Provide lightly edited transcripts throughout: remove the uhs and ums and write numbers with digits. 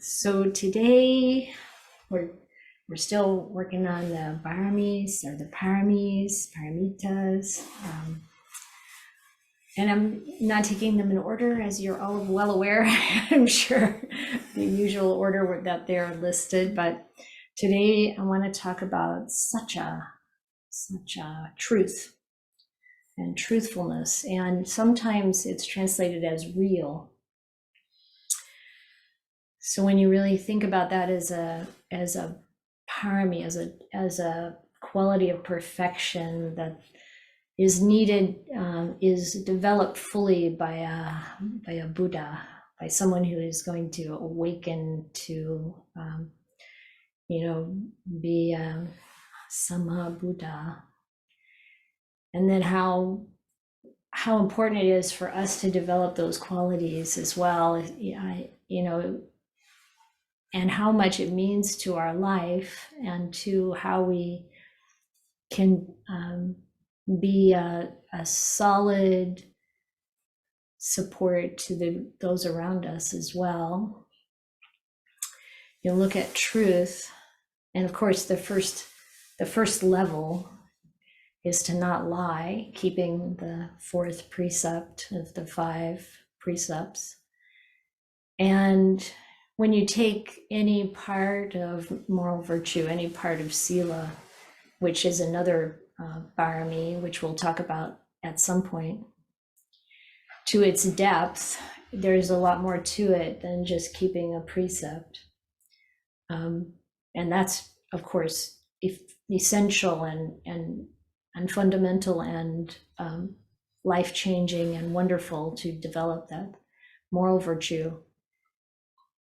So today we're still working on the Pāramīs or the Pāramīs, Paramitas, and I'm not taking them in order, as you're all well aware. I'm sure the usual order that they're listed, but today I want to talk about Sacca, truth and truthfulness, and sometimes it's translated as real. So when you really think about that as a parami, as a quality of perfection that is needed, is developed fully by a Buddha, by someone who is going to awaken to, be Sama Buddha, and then how important it is for us to develop those qualities as well. And how much it means to our life and to how we can be a solid support to those around us as well. You look at truth, and of course the first level is to not lie, keeping the fourth precept of the 5 precepts. And when you take any part of moral virtue, any part of sila, which is another Pāramī, which we'll talk about at some point, to its depth, there's a lot more to it than just keeping a precept. And that's, of course, essential and fundamental and life-changing and wonderful to develop that moral virtue.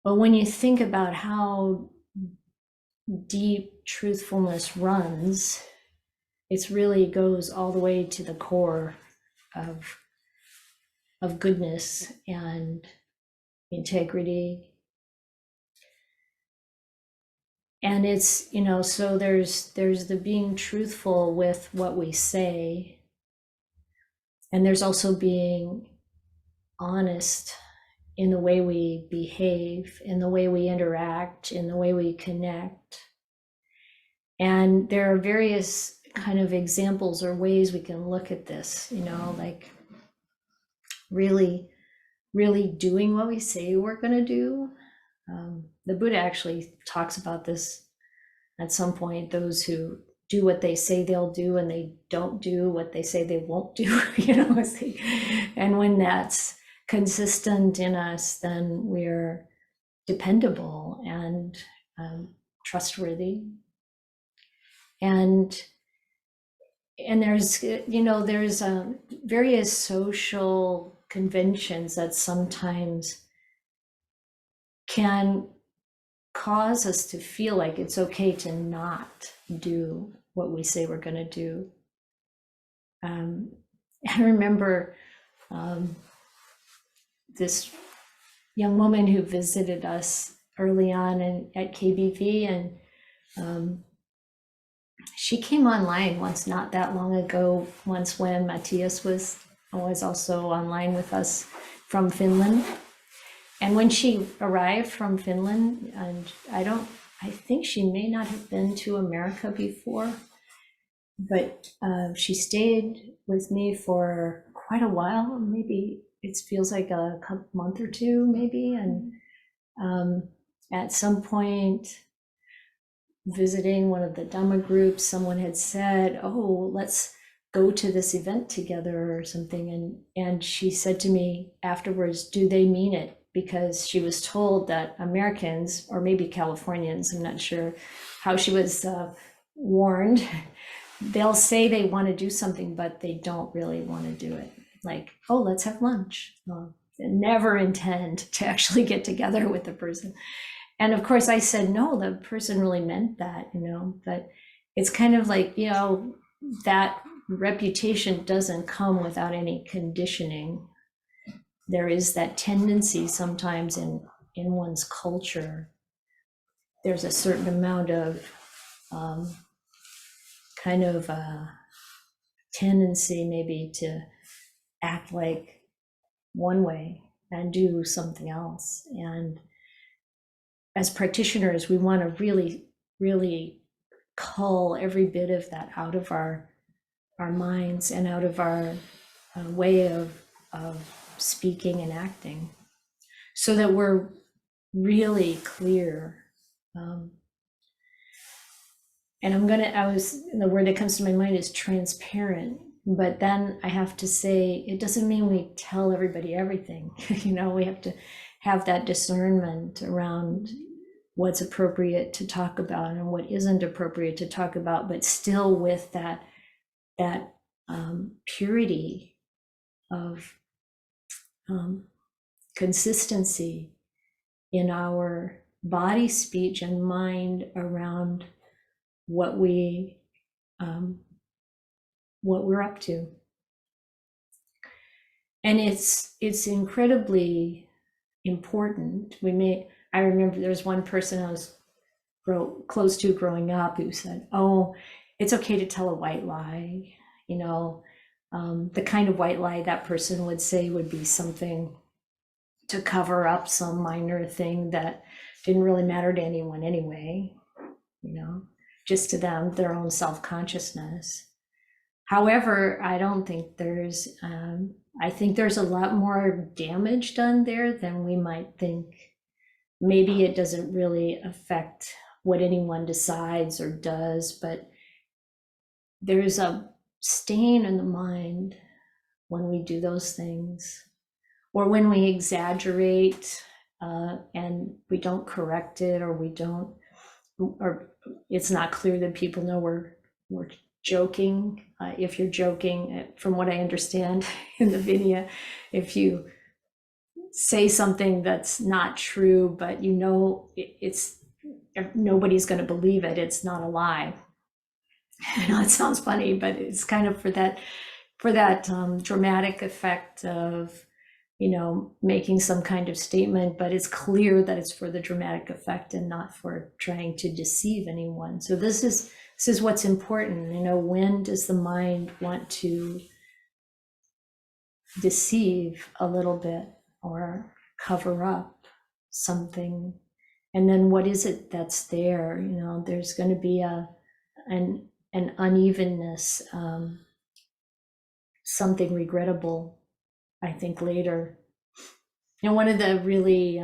But when you think about how deep truthfulness runs, it really goes all the way to the core of goodness and integrity. And it's, so there's the being truthful with what we say, and there's also being honest in the way we behave, in the way we interact, in the way we connect. And there are various kind of examples or ways we can look at this, like really doing what we say we're going to do. The Buddha actually talks about this at some point, those who do what they say they'll do and they don't do what they say they won't do, and when that's consistent in us, then we're dependable and trustworthy. And there's various social conventions that sometimes can cause us to feel like it's okay to not do what we say we're going to do. I remember this young woman who visited us early on at KBV, and she came online once, not that long ago, once when Matthias was also online with us from Finland. And when she arrived from Finland, and I think she may not have been to America before, but she stayed with me for quite a while. Maybe it feels like a month or two, maybe. And at some point, visiting one of the Dhamma groups, someone had said, "Oh, let's go to this event together," or something. And she said to me afterwards, "Do they mean it?" Because she was told that Americans, or maybe Californians, I'm not sure how she was warned, they'll say they want to do something, but they don't really want to do it. Like, "Oh, let's have lunch." Well, they never intend to actually get together with the person. And of course I said, no, the person really meant that, but it's kind of like, that reputation doesn't come without any conditioning. There is that tendency sometimes in one's culture. There's a certain amount of kind of tendency maybe to act like one way and do something else. And as practitioners, we want to really, really cull every bit of that out of our minds and out of our way of speaking and acting, so that we're really clear. And the word that comes to my mind is transparent. But then I have to say, it doesn't mean we tell everybody everything. We have to have that discernment around what's appropriate to talk about and what isn't appropriate to talk about, but still with that purity of consistency in our body, speech, and mind around what we're up to. And it's incredibly important. I remember there was one person I was close to growing up who said, "Oh, it's okay to tell a white lie." The kind of white lie that person would say would be something to cover up some minor thing that didn't really matter to anyone anyway, just to them, their own self-consciousness. However, I don't think I think there's a lot more damage done there than we might think. Maybe it doesn't really affect what anyone decides or does, but there's a stain in the mind when we do those things, or when we exaggerate and we don't correct it, or it's not clear that people know we're joking. If you're joking, from what I understand in the video, if you say something that's not true, but nobody's going to believe it, it's not a lie. I know it sounds funny, but it's kind of for that dramatic effect of making some kind of statement, but it's clear that it's for the dramatic effect and not for trying to deceive anyone. So this is what's important. When does the mind want to deceive a little bit or cover up something? And then what is it that's there? There's going to be an unevenness, something regrettable, I think, later. One of the really,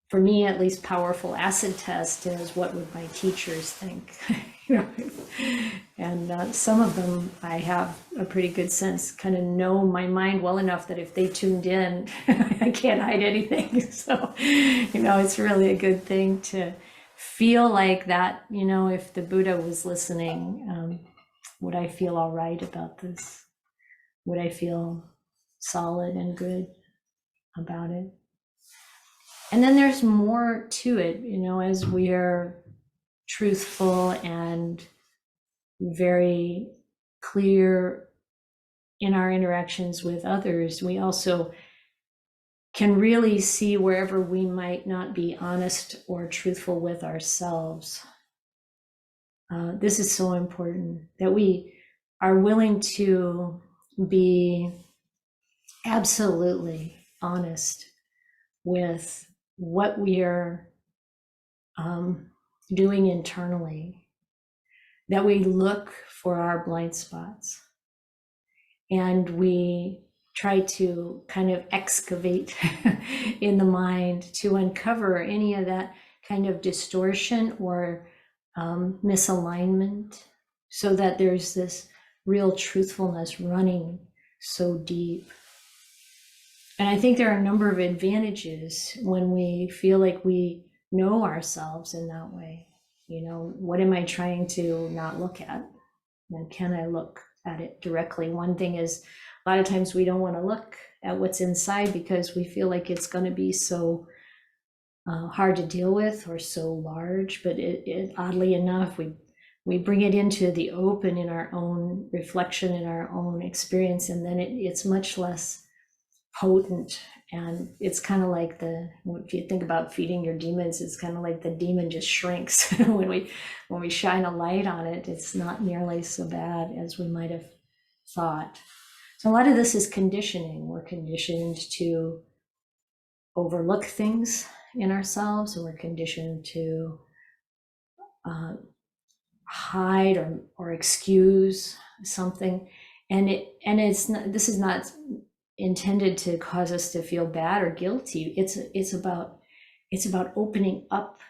for me at least, powerful acid test is, what would my teachers think? And some of them, I have a pretty good sense, kind of know my mind well enough that if they tuned in, I can't hide anything. So, it's really a good thing to feel like that. If the Buddha was listening, would I feel all right about this? Would I feel solid and good about it? And then there's more to it, as we are truthful and very clear in our interactions with others, we also can really see wherever we might not be honest or truthful with ourselves. This is so important, that we are willing to be absolutely honest with what we are doing internally, that we look for our blind spots and we try to kind of excavate in the mind to uncover any of that kind of distortion or misalignment, so that there's this real truthfulness running so deep. And I think there are a number of advantages when we feel like we know ourselves in that way. What am I trying to not look at? And can I look at it directly? One thing is, a lot of times we don't want to look at what's inside because we feel like it's going to be so hard to deal with or so large. But it oddly enough, we bring it into the open in our own reflection, in our own experience, and then it's much less potent. And it's kind of like if you think about feeding your demons, it's kind of like the demon just shrinks when we shine a light on it. It's not nearly so bad as we might have thought. So a lot of this is conditioning. We're conditioned to overlook things in ourselves, and we're conditioned to hide or excuse something. And it's not, this is not intended to cause us to feel bad or guilty. It's about opening up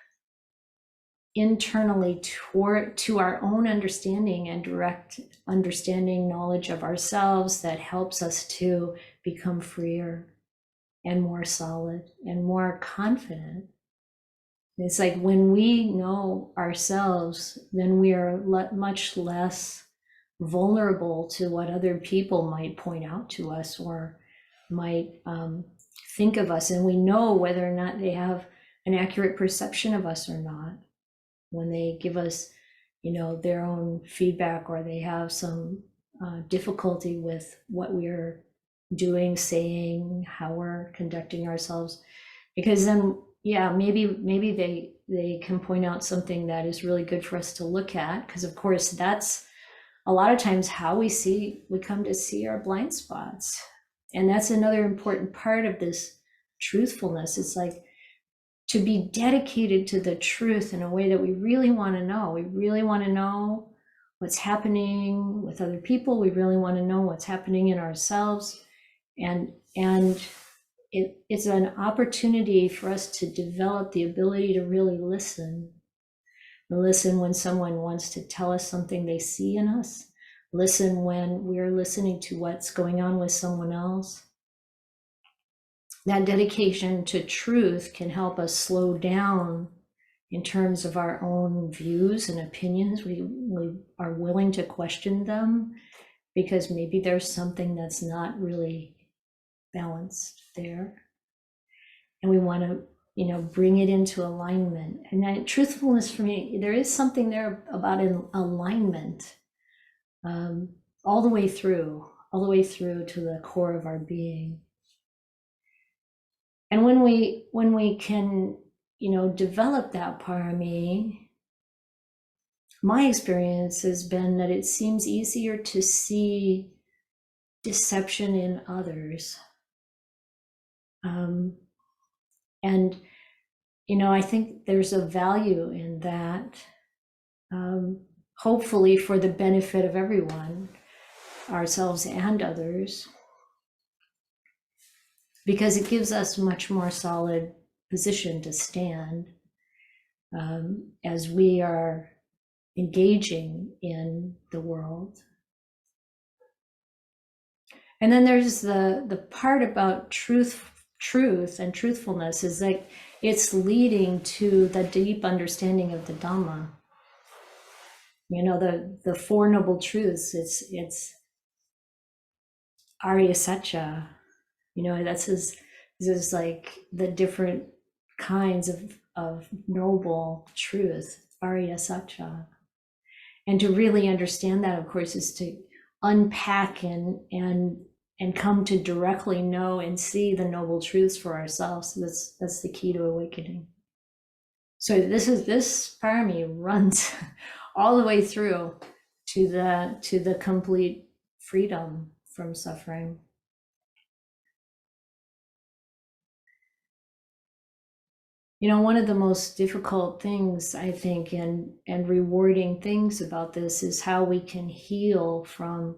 internally to our own understanding and direct understanding, knowledge of ourselves that helps us to become freer and more solid and more confident. It's like when we know ourselves, then we are much less vulnerable to what other people might point out to us or might think of us, and we know whether or not they have an accurate perception of us or not when they give us, their own feedback, or they have some difficulty with what we're doing, saying, how we're conducting ourselves. Because then, maybe they can point out something that is really good for us to look at, because of course that's a lot of times how we come to see our blind spots. And that's another important part of this truthfulness. It's like to be dedicated to the truth in a way that we really want to know. We really want to know what's happening with other people. We really want to know what's happening in ourselves. And it's an opportunity for us to develop the ability to really listen. Listen when someone wants to tell us something they see in us. Listen when we're listening to what's going on with someone else. That dedication to truth can help us slow down in terms of our own views and opinions. We are willing to question them because maybe there's something that's not really balanced there. And we want to, bring it into alignment. And that truthfulness, for me, there is something there about an alignment, all the way through to the core of our being. And when we can, develop that Pāramī, my experience has been that it seems easier to see deception in others. And, I think there's a value in that, hopefully for the benefit of everyone, ourselves and others, because it gives us much more solid position to stand as we are engaging in the world. And then there's the part about truth and truthfulness is like it's leading to the deep understanding of the Dhamma. The Four Noble Truths, it's Ayya Sacca. This is like the different kinds of noble truth, Ayya Sacca. And to really understand that, of course, is to unpack and come to directly know and see the noble truths for ourselves. That's the key to awakening. So this Pāramī runs all the way through to the complete freedom from suffering. One of the most difficult things, I think, and rewarding things about this is how we can heal from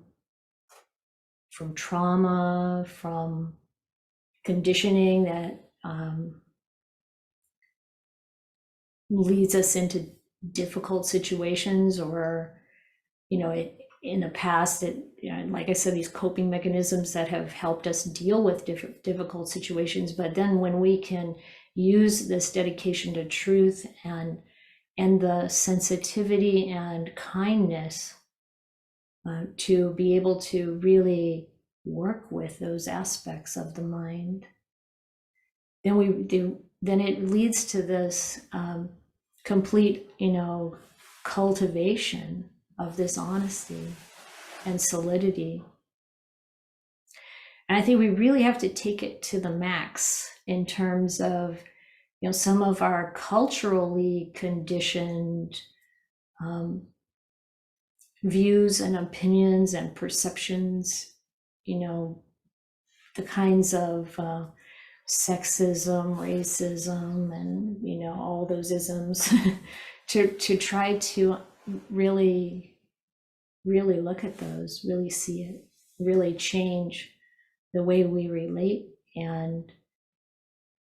trauma, from conditioning that leads us into difficult situations, or, in the past, like I said, these coping mechanisms that have helped us deal with difficult situations. But then when we can use this dedication to truth and the sensitivity and kindness to be able to really work with those aspects of the mind, then it leads to this complete, cultivation of this honesty and solidity. And I think we really have to take it to the max in terms of, some of our culturally conditioned views and opinions and perceptions, the kinds of sexism, racism, and all those isms, to try to really, really look at those, really see it, really change the way we relate. And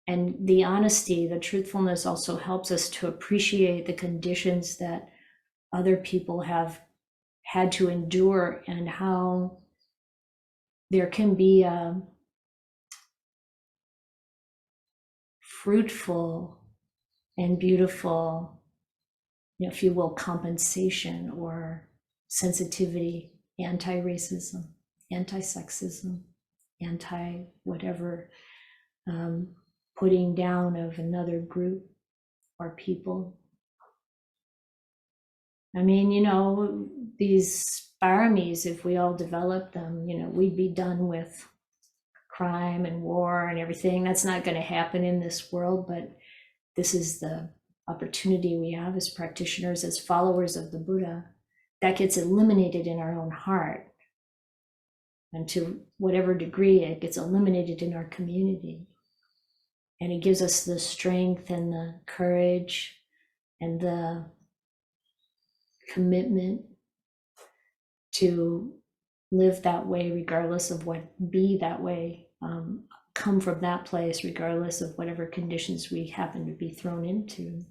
the honesty, the truthfulness also helps us to appreciate the conditions that other people have had to endure, and how there can be a fruitful and beautiful, if you will, compensation or sensitivity, anti-racism, anti-sexism, anti-whatever, putting down of another group or people. I mean, these Pāramīs, if we all develop them, we'd be done with crime and war and everything. That's not going to happen in this world, but this is the opportunity we have as practitioners, as followers of the Buddha. That gets eliminated in our own heart. And to whatever degree, it gets eliminated in our community. And it gives us the strength and the courage and the commitment to live that way, regardless of be that way, come from that place, regardless of whatever conditions we happen to be thrown into.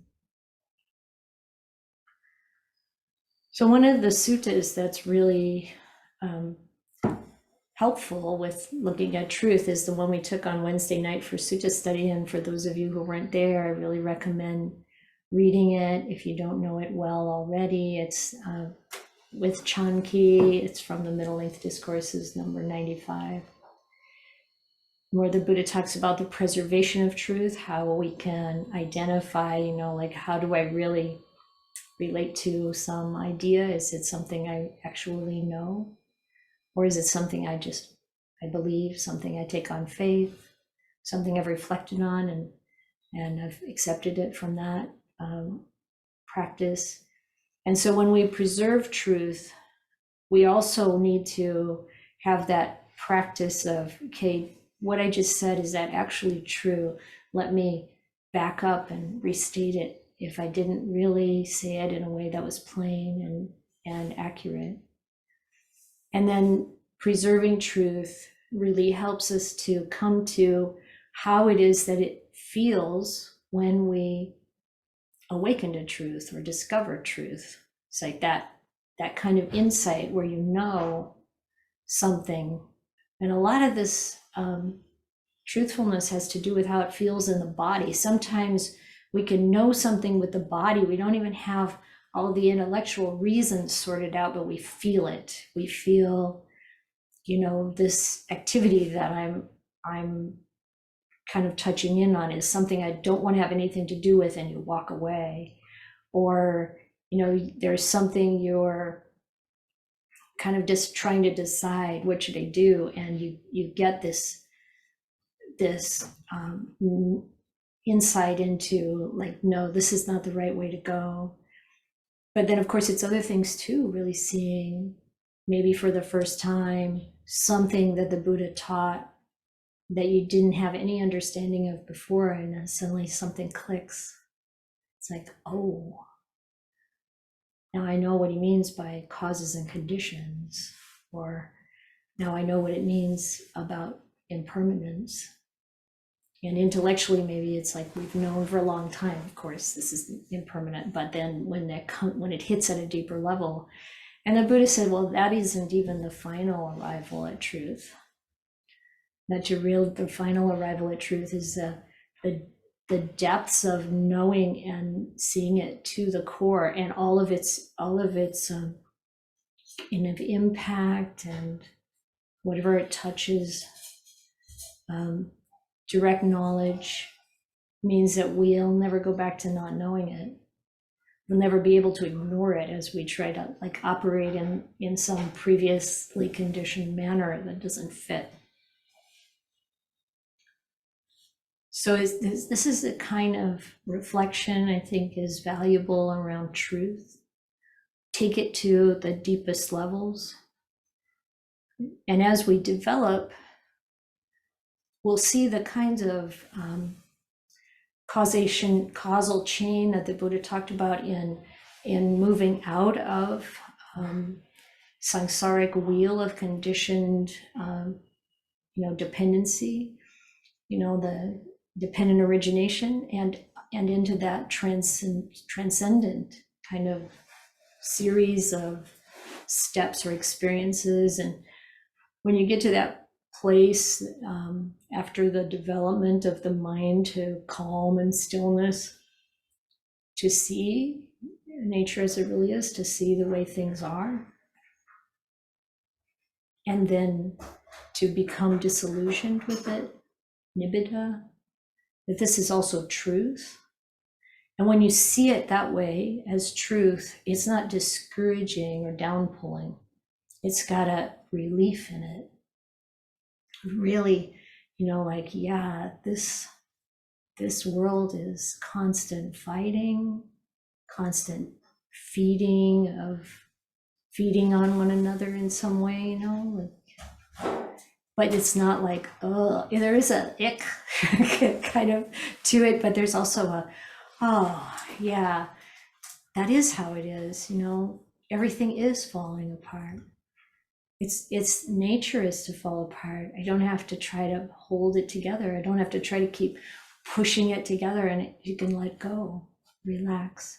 So one of the suttas that's really helpful with looking at truth is the one we took on Wednesday night for sutta study. And for those of you who weren't there, I really recommend reading it if you don't know it well already. It's with Chanki. It's from the Middle Length Discourses, number 95, where the Buddha talks about the preservation of truth, how we can identify, like, how do I really relate to some idea? Is it something I actually know? Or is it something I believe, something I take on faith, something I've reflected on and I've accepted it from that practice? And so when we preserve truth, we also need to have that practice of, okay, what I just said, is that actually true? Let me back up and restate it if I didn't really say it in a way that was plain and accurate. And then preserving truth really helps us to come to how it is that it feels when we awaken to truth or discover truth. It's like that kind of insight where something. And a lot of this truthfulness has to do with how it feels in the body. Sometimes we can know something with the body. We don't even have all the intellectual reasons sorted out, but we feel it. We feel, this activity that I'm kind of touching in on is something I don't want to have anything to do with, and you walk away. Or, there's something you're kind of just trying to decide what should I do, and you get this insight into, like, no, this is not the right way to go. But then, of course, it's other things too, really seeing maybe for the first time something that the Buddha taught that you didn't have any understanding of before, and then suddenly something clicks. It's like, oh, now I know what he means by causes and conditions, or now I know what it means about impermanence. And intellectually, maybe it's like we've known for a long time, of course, this is impermanent, but then when it hits at a deeper level, and the Buddha said, well, that isn't even the final arrival at truth. That the final arrival at truth is the depths of knowing and seeing it to the core, and all of its impact and whatever it touches. Direct knowledge means that we'll never go back to not knowing it. We'll never be able to ignore it as we try to operate in some previously conditioned manner that doesn't fit. So this is the kind of reflection I think is valuable around truth. Take it to the deepest levels. And as we develop, we'll see the kinds of causal chain that the Buddha talked about in moving out of samsaric wheel of conditioned, dependency, the dependent origination, and into that transcendent kind of series of steps or experiences. And when you get to that place, after the development of the mind to calm and stillness, to see nature as it really is, to see the way things are, and then to become disillusioned with it, nibbida, that this is also truth. And when you see it that way as truth, it's not discouraging or downpulling. It's got a relief in it. Really, yeah, this world is constant fighting, constant feeding on one another in some way, but it's not like, oh, there is a ick kind of to it, but there's also a, oh yeah, that is how it is, everything is falling apart. It's nature is to fall apart. I don't have to try to hold it together. I don't have to try to keep pushing it together, and you can let go, relax,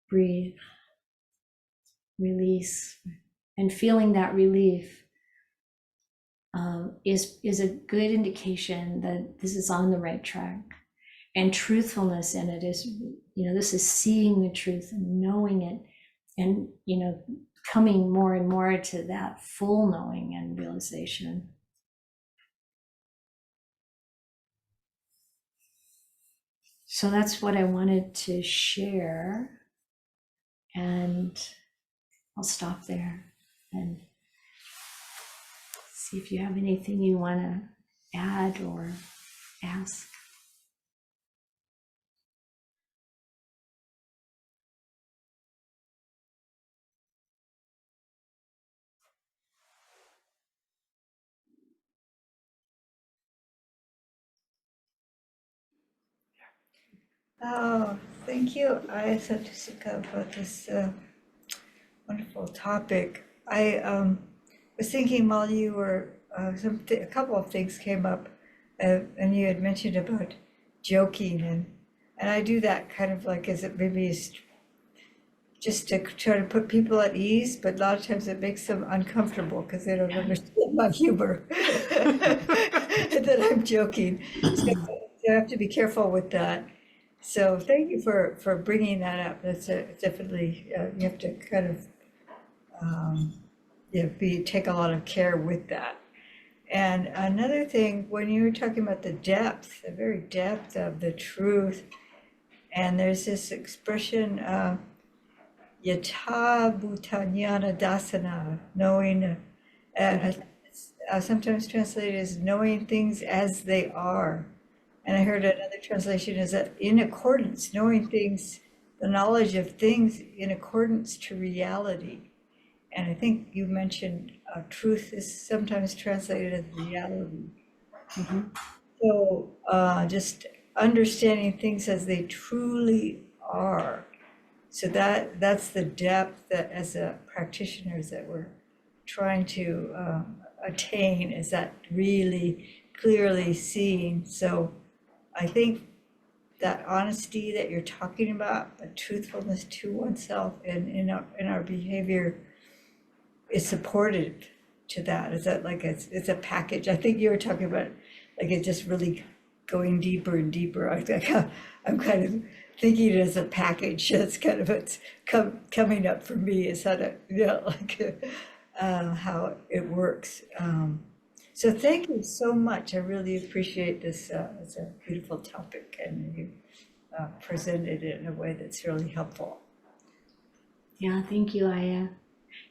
breathe, release. And feeling that relief is a good indication that this is on the right track. And truthfulness in it is, this is seeing the truth and knowing it, and coming more and more to that full knowing and realization. So that's what I wanted to share, and I'll stop there and see if you have anything you want to add or ask. Oh, thank you, Ayya Santussikā, for this wonderful topic. I was thinking while you were, a couple of things came up, and you had mentioned about joking, and I do that kind of like as it maybe is just to try to put people at ease, but a lot of times it makes them uncomfortable because they don't understand my humor, that I'm joking. So I have to be careful with that. So thank you for bringing that up. That's definitely, you have to kind of, take a lot of care with that. And another thing, when you were talking about the depth, the very depth of the truth, and there's this expression, yatha bhutanyana dasana, knowing, sometimes translated as knowing things as they are. And I heard another translation is that in accordance, knowing things, the knowledge of things in accordance to reality. And I think you mentioned truth is sometimes translated as reality. Mm-hmm. So just understanding things as they truly are. So that's the depth that as a practitioners that we're trying to attain, is that really clearly seeing. So I think that honesty that you're talking about, the truthfulness to oneself and in our behavior is supportive to that. Is that like it's a package? I think you were talking about like it just really going deeper and deeper. I think I'm kind of thinking it as a package. That's kind of what's coming up for me, is how to, how it works. So thank you so much. I really appreciate this. It's a beautiful topic, and you presented it in a way that's really helpful. Yeah, thank you, Ayya.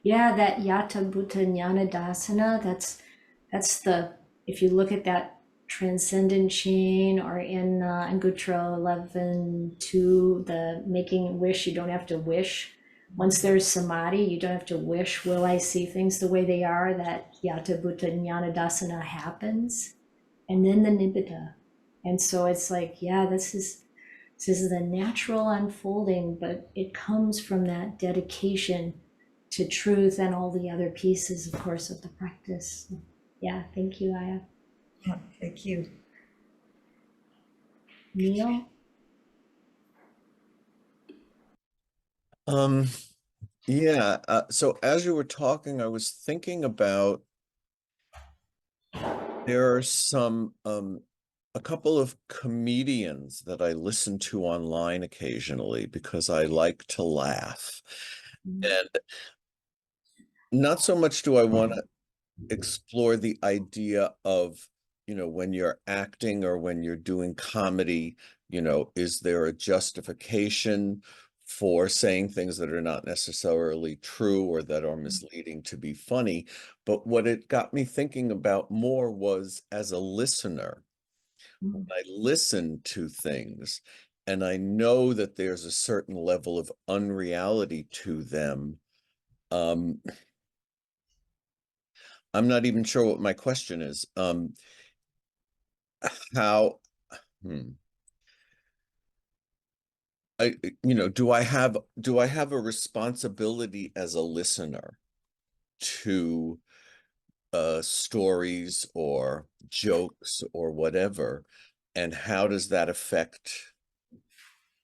Yeah, that Yata Bhuta Jnana Dasana, that's the, if you look at that transcendent chain, or in Anguttara 11:2, the making a wish, you don't have to wish. Once there's samadhi, you don't have to wish, will I see things the way they are, that yata bhuta jnana dasana happens, and then the nibbida. And so it's like, yeah, this is the natural unfolding, but it comes from that dedication to truth and all the other pieces, of course, of the practice. Yeah, thank you, Ayya. Yeah, thank you. Neil? Yeah, so as you were talking, I was thinking about there are a couple of comedians that I listen to online occasionally because I like to laugh. And not so much do I want to explore the idea of, when you're acting or when you're doing comedy, is there a justification for saying things that are not necessarily true or that are misleading to be funny? But what it got me thinking about more was, as a listener, when I listen to things and I know that there's a certain level of unreality to them, I'm not even sure what my question is. How, hmm, do I have a responsibility as a listener to stories or jokes or whatever, and how does that affect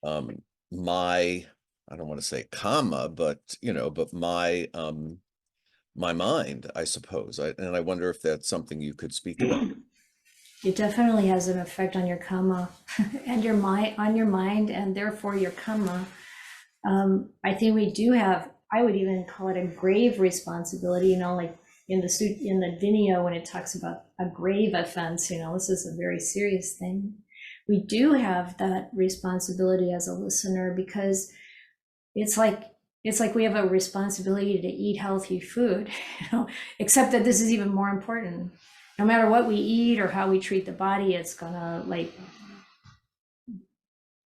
my, I don't want to say karma, but my mind, I suppose. And I wonder if that's something you could speak about. It definitely has an effect on your karma and your mind, and therefore your karma. I think we do have, I would even call it a grave responsibility, like in the Vinaya, when it talks about a grave offense, this is a very serious thing. We do have that responsibility as a listener, because it's like we have a responsibility to eat healthy food, except that this is even more important. No matter what we eat or how we treat the body, it's gonna like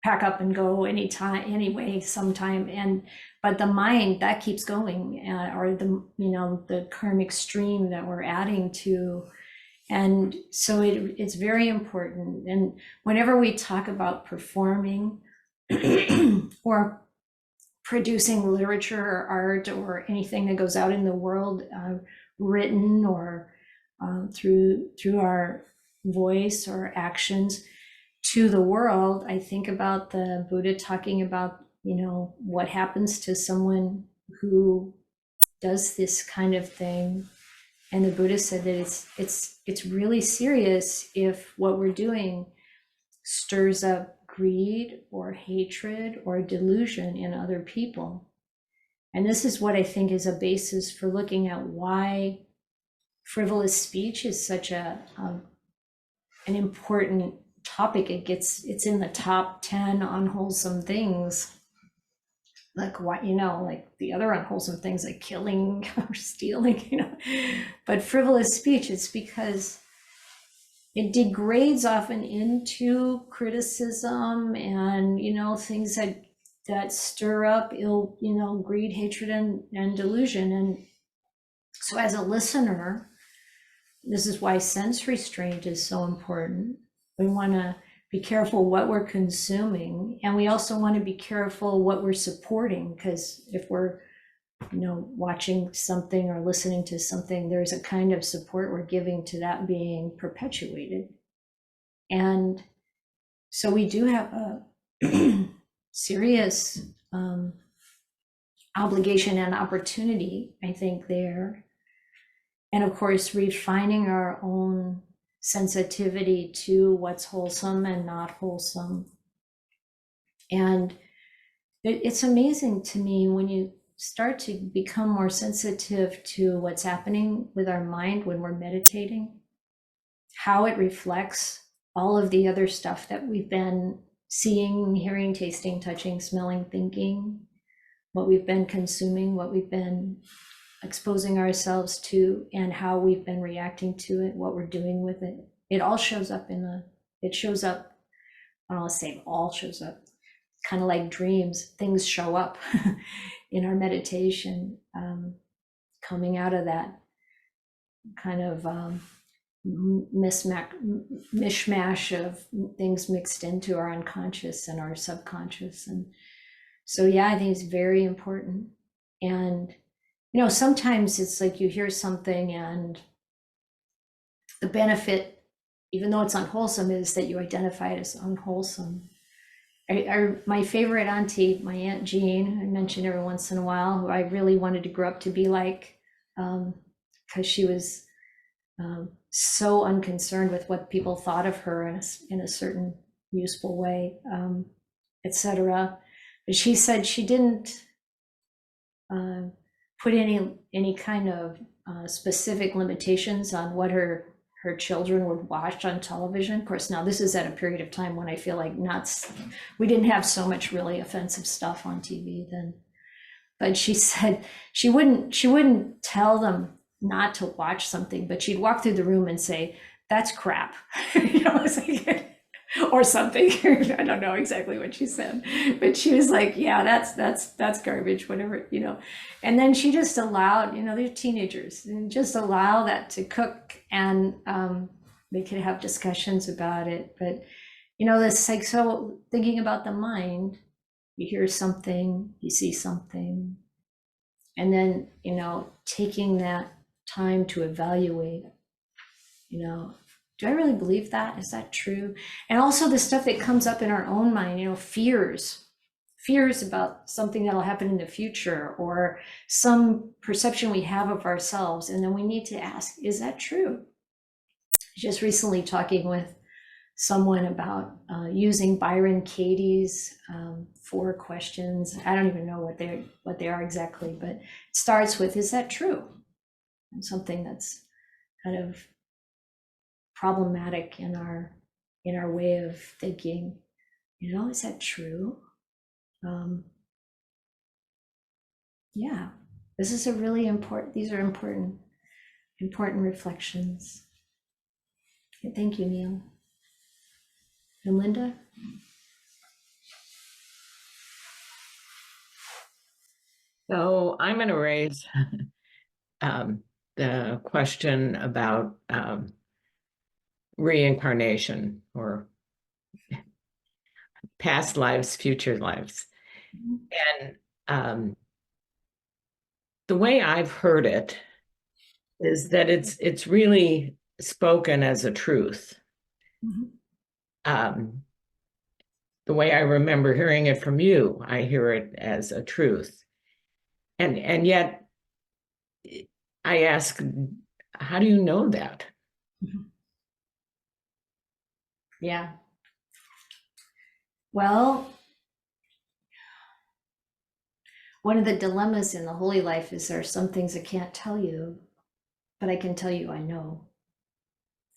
pack up and go anytime, anyway, sometime. But the mind, that keeps going, or the karmic stream that we're adding to. And so it's very important. And whenever we talk about performing or producing literature or art or anything that goes out in the world, written or through our voice or actions to the world, I think about the Buddha talking about, what happens to someone who does this kind of thing. And the Buddha said that it's really serious if what we're doing stirs up greed or hatred or delusion in other people. And this is what I think is a basis for looking at why frivolous speech is such an important topic. It's in the top 10 unwholesome things. Like what, like the other unwholesome things like killing or stealing, but frivolous speech, it's because it degrades often into criticism and, things that stir up ill, greed, hatred, and delusion. And so as a listener, this is why sense restraint is so important. We want to be careful what we're consuming, and we also want to be careful what we're supporting, because if we're watching something or listening to something, there's a kind of support we're giving to that being perpetuated. And so we do have a serious obligation and opportunity, I think, there. And of course, refining our own sensitivity to what's wholesome and not wholesome. And it's amazing to me when you start to become more sensitive to what's happening with our mind when we're meditating, how it reflects all of the other stuff that we've been seeing, hearing, tasting, touching, smelling, thinking, what we've been consuming, what we've been exposing ourselves to, and how we've been reacting to it, what we're doing with it. It all shows up it shows up, I don't want to say all shows up, kind of like dreams, things show up in our meditation, coming out of that kind of mishmash of things mixed into our unconscious and our subconscious. And so, yeah, I think it's very important. And, you know, sometimes it's like you hear something and the benefit, even though it's unwholesome, is that you identify it as unwholesome. My favorite auntie, my Aunt Jean, I mention every once in a while, who I really wanted to grow up to be like, because she was so unconcerned with what people thought of her in a certain useful way, etc. But she said she didn't put any kind of specific limitations on what her children would watch on television. Of course, now this is at a period of time when I feel like we didn't have so much really offensive stuff on TV then. But she said she wouldn't tell them not to watch something, but she'd walk through the room and say, "That's crap," you know, it's like, or something. I don't know exactly what she said, but she was like, "Yeah, that's garbage," whatever, you know. And then she just allowed, you know, they're teenagers, and just allow that to cook, and they could have discussions about it. But you know, this like, so thinking about the mind, you hear something, you see something, and then, you know, taking that time to evaluate, you know, do I really believe that? Is that true? And also the stuff that comes up in our own mind, you know, fears about something that'll happen in the future, or some perception we have of ourselves. And then we need to ask, is that true? Just recently talking with someone about using Byron Katie's 4 questions. I don't even know what they are exactly, but it starts with, is that true? And something that's kind of problematic in our way of thinking, you know, is that true? Yeah, this is a really important, these are important reflections. Thank you, Neil. And Linda? So I'm going to raise the question about reincarnation, or past lives, future lives. And the way I've heard it is that it's really spoken as a truth. The way I remember hearing it from you, I hear it as a truth. And yet I ask, how do you know that? Yeah. Well, one of the dilemmas in the holy life is there are some things I can't tell you, but I can tell you I know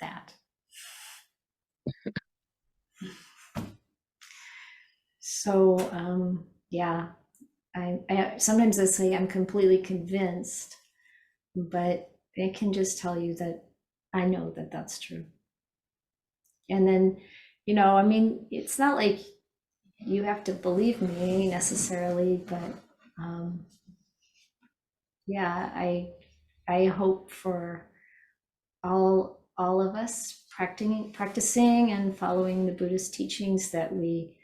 that. So yeah, I sometimes I say I'm completely convinced, but I can just tell you that I know that that's true. And then, you know, I mean, it's not like you have to believe me necessarily, but yeah, I hope for all of us practicing and following the Buddhist teachings that we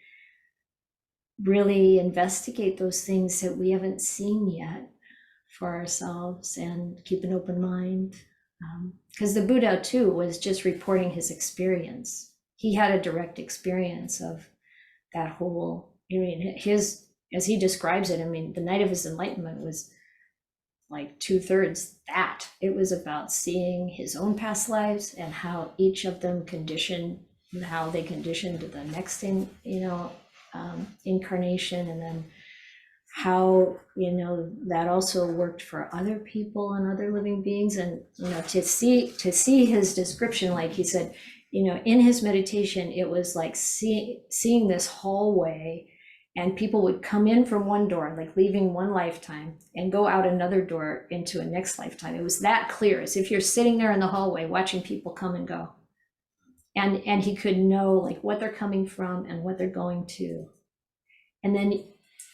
really investigate those things that we haven't seen yet for ourselves and keep an open mind. Because the Buddha too was just reporting his experience. He had a direct experience of that whole, I mean, as he describes it, I mean, the night of his enlightenment was like 2/3 that. It was about seeing his own past lives and how each of them conditioned, and how they conditioned the next incarnation, and then how, you know, that also worked for other people and other living beings. And, you know, to see his description, like he said, you know, in his meditation, it was like seeing this hallway, and people would come in from one door, like leaving one lifetime, and go out another door into a next lifetime. It was that clear, as if you're sitting there in the hallway watching people come and go. And he could know like what they're coming from and what they're going to. And then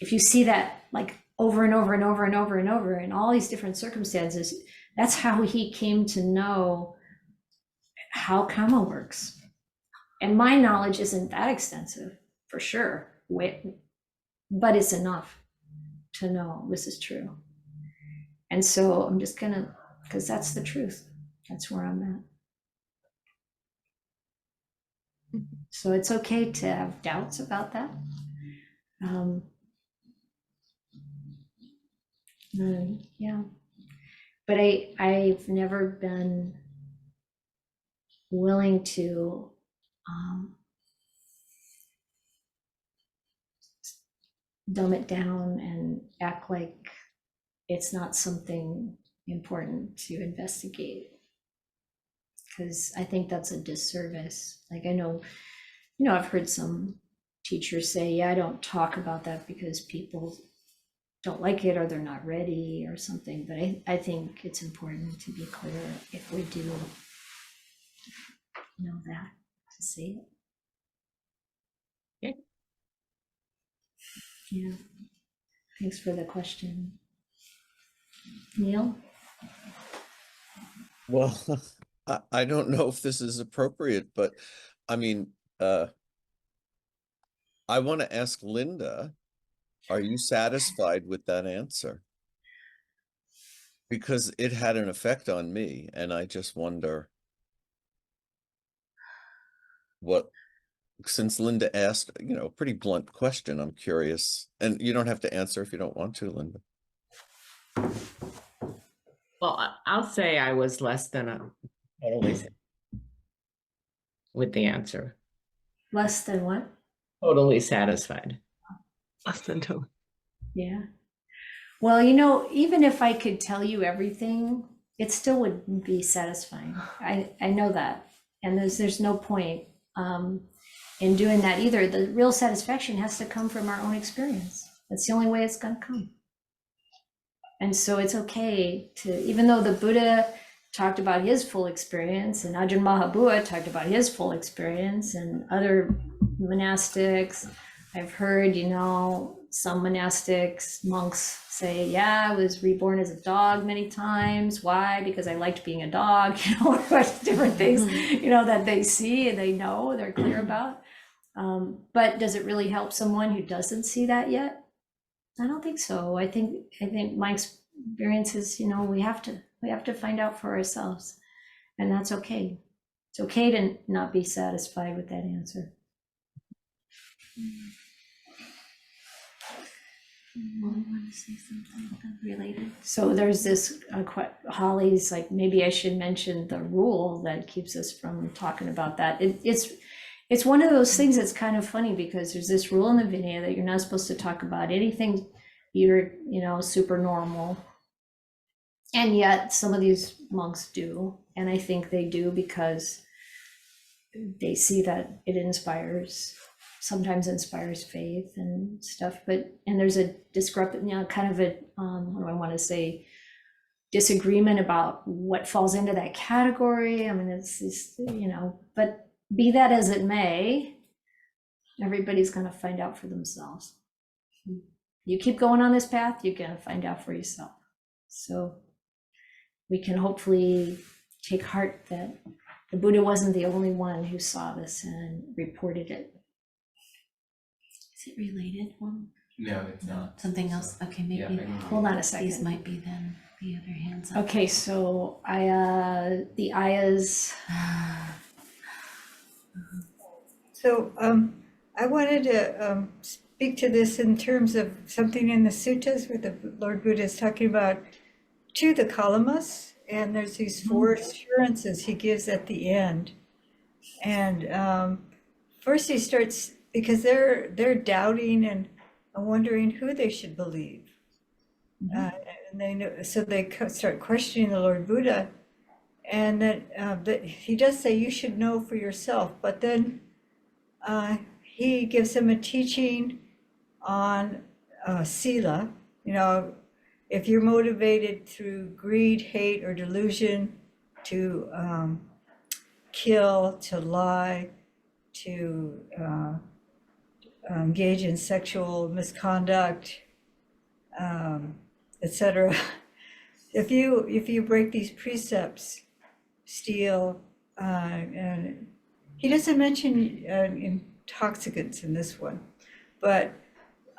if you see that like over and over and over and over and over in all these different circumstances. That's how he came to know how karma works. And my knowledge isn't that extensive, for sure, but it's enough to know this is true. And so I'm just gonna, because that's the truth. That's where I'm at. So it's okay to have doubts about that. Yeah, but I've never been willing to dumb it down and act like it's not something important to investigate, because I think that's a disservice. Like I know, I've heard some teachers say, yeah, I don't talk about that because people don't like it or they're not ready or something, but I think it's important to be clear if we do know that, to say it. Okay. Yeah, thanks for the question. Neil? Well, I don't know if this is appropriate, but I mean, I want to ask Linda, are you satisfied with that answer? Because it had an effect on me, and I just wonder what, since Linda asked, a pretty blunt question, I'm curious, and you don't have to answer if you don't want to, Linda. Well, I'll say I was less than totally with the answer. Less than what? Totally satisfied. Less than totally. Yeah. Well, even if I could tell you everything, it still wouldn't be satisfying. I know that. And there's no point in doing that either. The real satisfaction has to come from our own experience. That's the only way it's going to come. And so it's okay to, even though the Buddha talked about his full experience and Ajahn Mahabua talked about his full experience, and other monastics, I've heard, some monastics, monks say, yeah, I was reborn as a dog many times. Why? Because I liked being a dog, different things, that they see and they know, they're clear about. But does it really help someone who doesn't see that yet? I don't think so. I think my experience is, we have to find out for ourselves, and that's okay. It's okay to not be satisfied with that answer. I want to say something related. So there's this Holly's like, maybe I should mention the rule that keeps us from talking about that. It's one of those things that's kind of funny, because there's this rule in the Vinaya that you're not supposed to talk about anything you're super normal, and yet some of these monks do, and I think they do because they see that it sometimes inspires faith and stuff. And there's a discrepancy, kind of a what do I want to say, disagreement about what falls into that category. I mean, it's but be that as it may, everybody's going to find out for themselves. You keep going on this path, you're going to find out for yourself. So we can hopefully take heart that the Buddha wasn't the only one who saw this and reported it. Is it related? One? No, it's not. Something else? Okay, maybe. Yeah, Hold on a These second. might be then the other hands up. Okay, so the Ayyas. So I wanted to speak to this in terms of something in the suttas where the Lord Buddha is talking about to the Kalamas, and there's these four assurances he gives at the end. And first he starts, because they're doubting and wondering who they should believe. And they know, so they start questioning the Lord Buddha, and that he does say you should know for yourself, but then he gives them a teaching on sila. If you're motivated through greed, hate, or delusion to kill, to lie, to engage in sexual misconduct, etc. If you break these precepts, steal, and he doesn't mention intoxicants in this one, but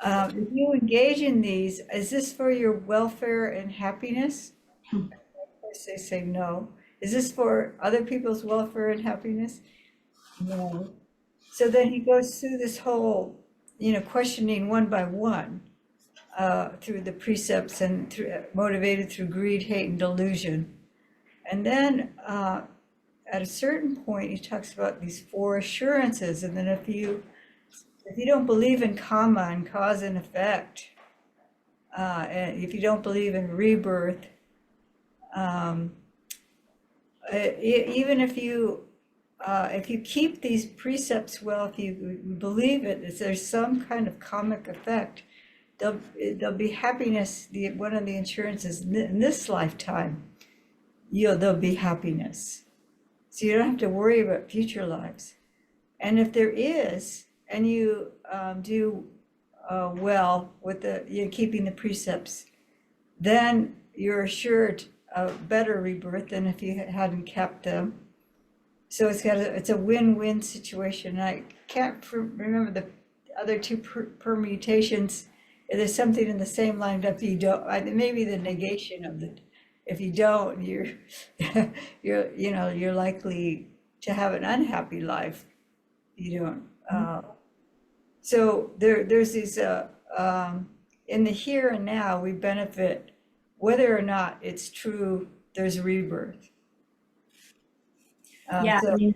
if you engage in these, is this for your welfare and happiness? Of course, they say no. Is this for other people's welfare and happiness? No. So then he goes through this whole, questioning one by one through the precepts and motivated through greed, hate, and delusion. And then at a certain point, he talks about these 4 assurances. And then if you don't believe in karma and cause and effect, and if you don't believe in rebirth, even if you keep these precepts well, if you believe it, if there's some kind of karmic effect, there'll be happiness. One of the assurances in this lifetime, there'll be happiness. So you don't have to worry about future lives. And if there is, and you do well with keeping the precepts, then you're assured a better rebirth than if you hadn't kept them. So it's a win-win situation. I can't remember the other 2 permutations. There's something in the same line. If you don't, maybe the negation of the. If you don't, you're likely to have an unhappy life. You don't. So there's these in the here and now, we benefit whether or not it's true. There's rebirth. Yeah, So- I mean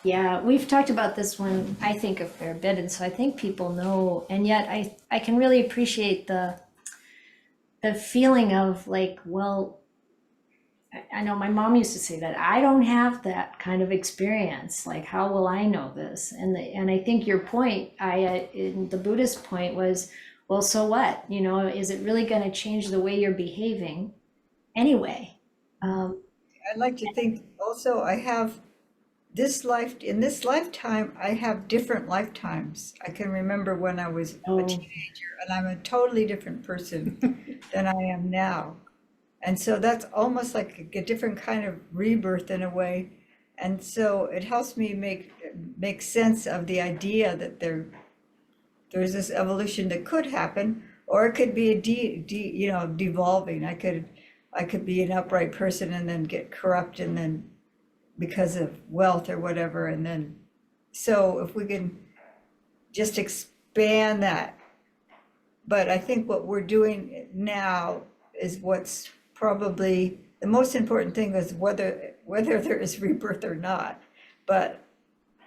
yeah, we've talked about this one, I think, a fair bit, and so I think people know, and yet I can really appreciate the feeling of like, well, I know my mom used to say that I don't have that kind of experience. Like, how will I know this? And I think your point, in the Buddhist point was, well, so what? Is it really going to change the way you're behaving anyway? I'd like to think also I have in this lifetime, I have different lifetimes. I can remember when I was a teenager, and I'm a totally different person than I am now. And so that's almost like a different kind of rebirth in a way. And so it helps me make sense of the idea that there's this evolution that could happen, or it could be a devolving. I could be an upright person and then get corrupt, and then because of wealth or whatever, and then so if we can just expand that. But I think what we're doing now is what's probably the most important thing, is whether there is rebirth or not. But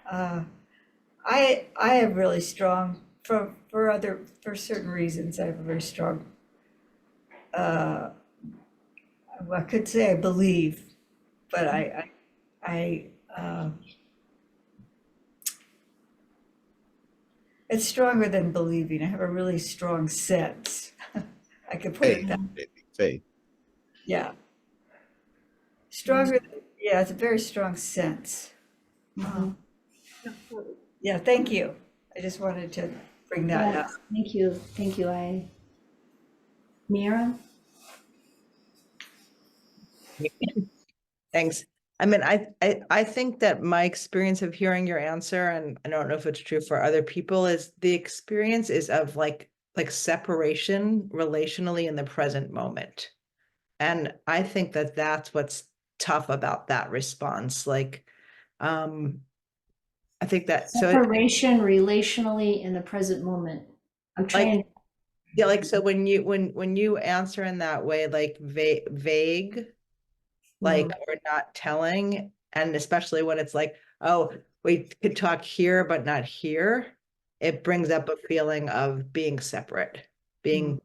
I have really strong, for certain reasons, I have a very strong, I could say I believe, but it's stronger than believing. I have a really strong sense. I could put it that way. Faith. Yeah. Stronger, yeah, it's a very strong sense. Yeah, thank you. I just wanted to bring that up. Thank you. Mira? Thanks. I mean, I think that my experience of hearing your answer, and I don't know if it's true for other people, is the experience is of like separation relationally in the present moment. And I think that that's what's tough about that response. Like, I think that Separation relationally in the present moment. I'm trying. Yeah, like, so when you answer in that way, like vague, like, or not telling, and especially when it's like, oh, we could talk here but not here, it brings up a feeling of being separate, being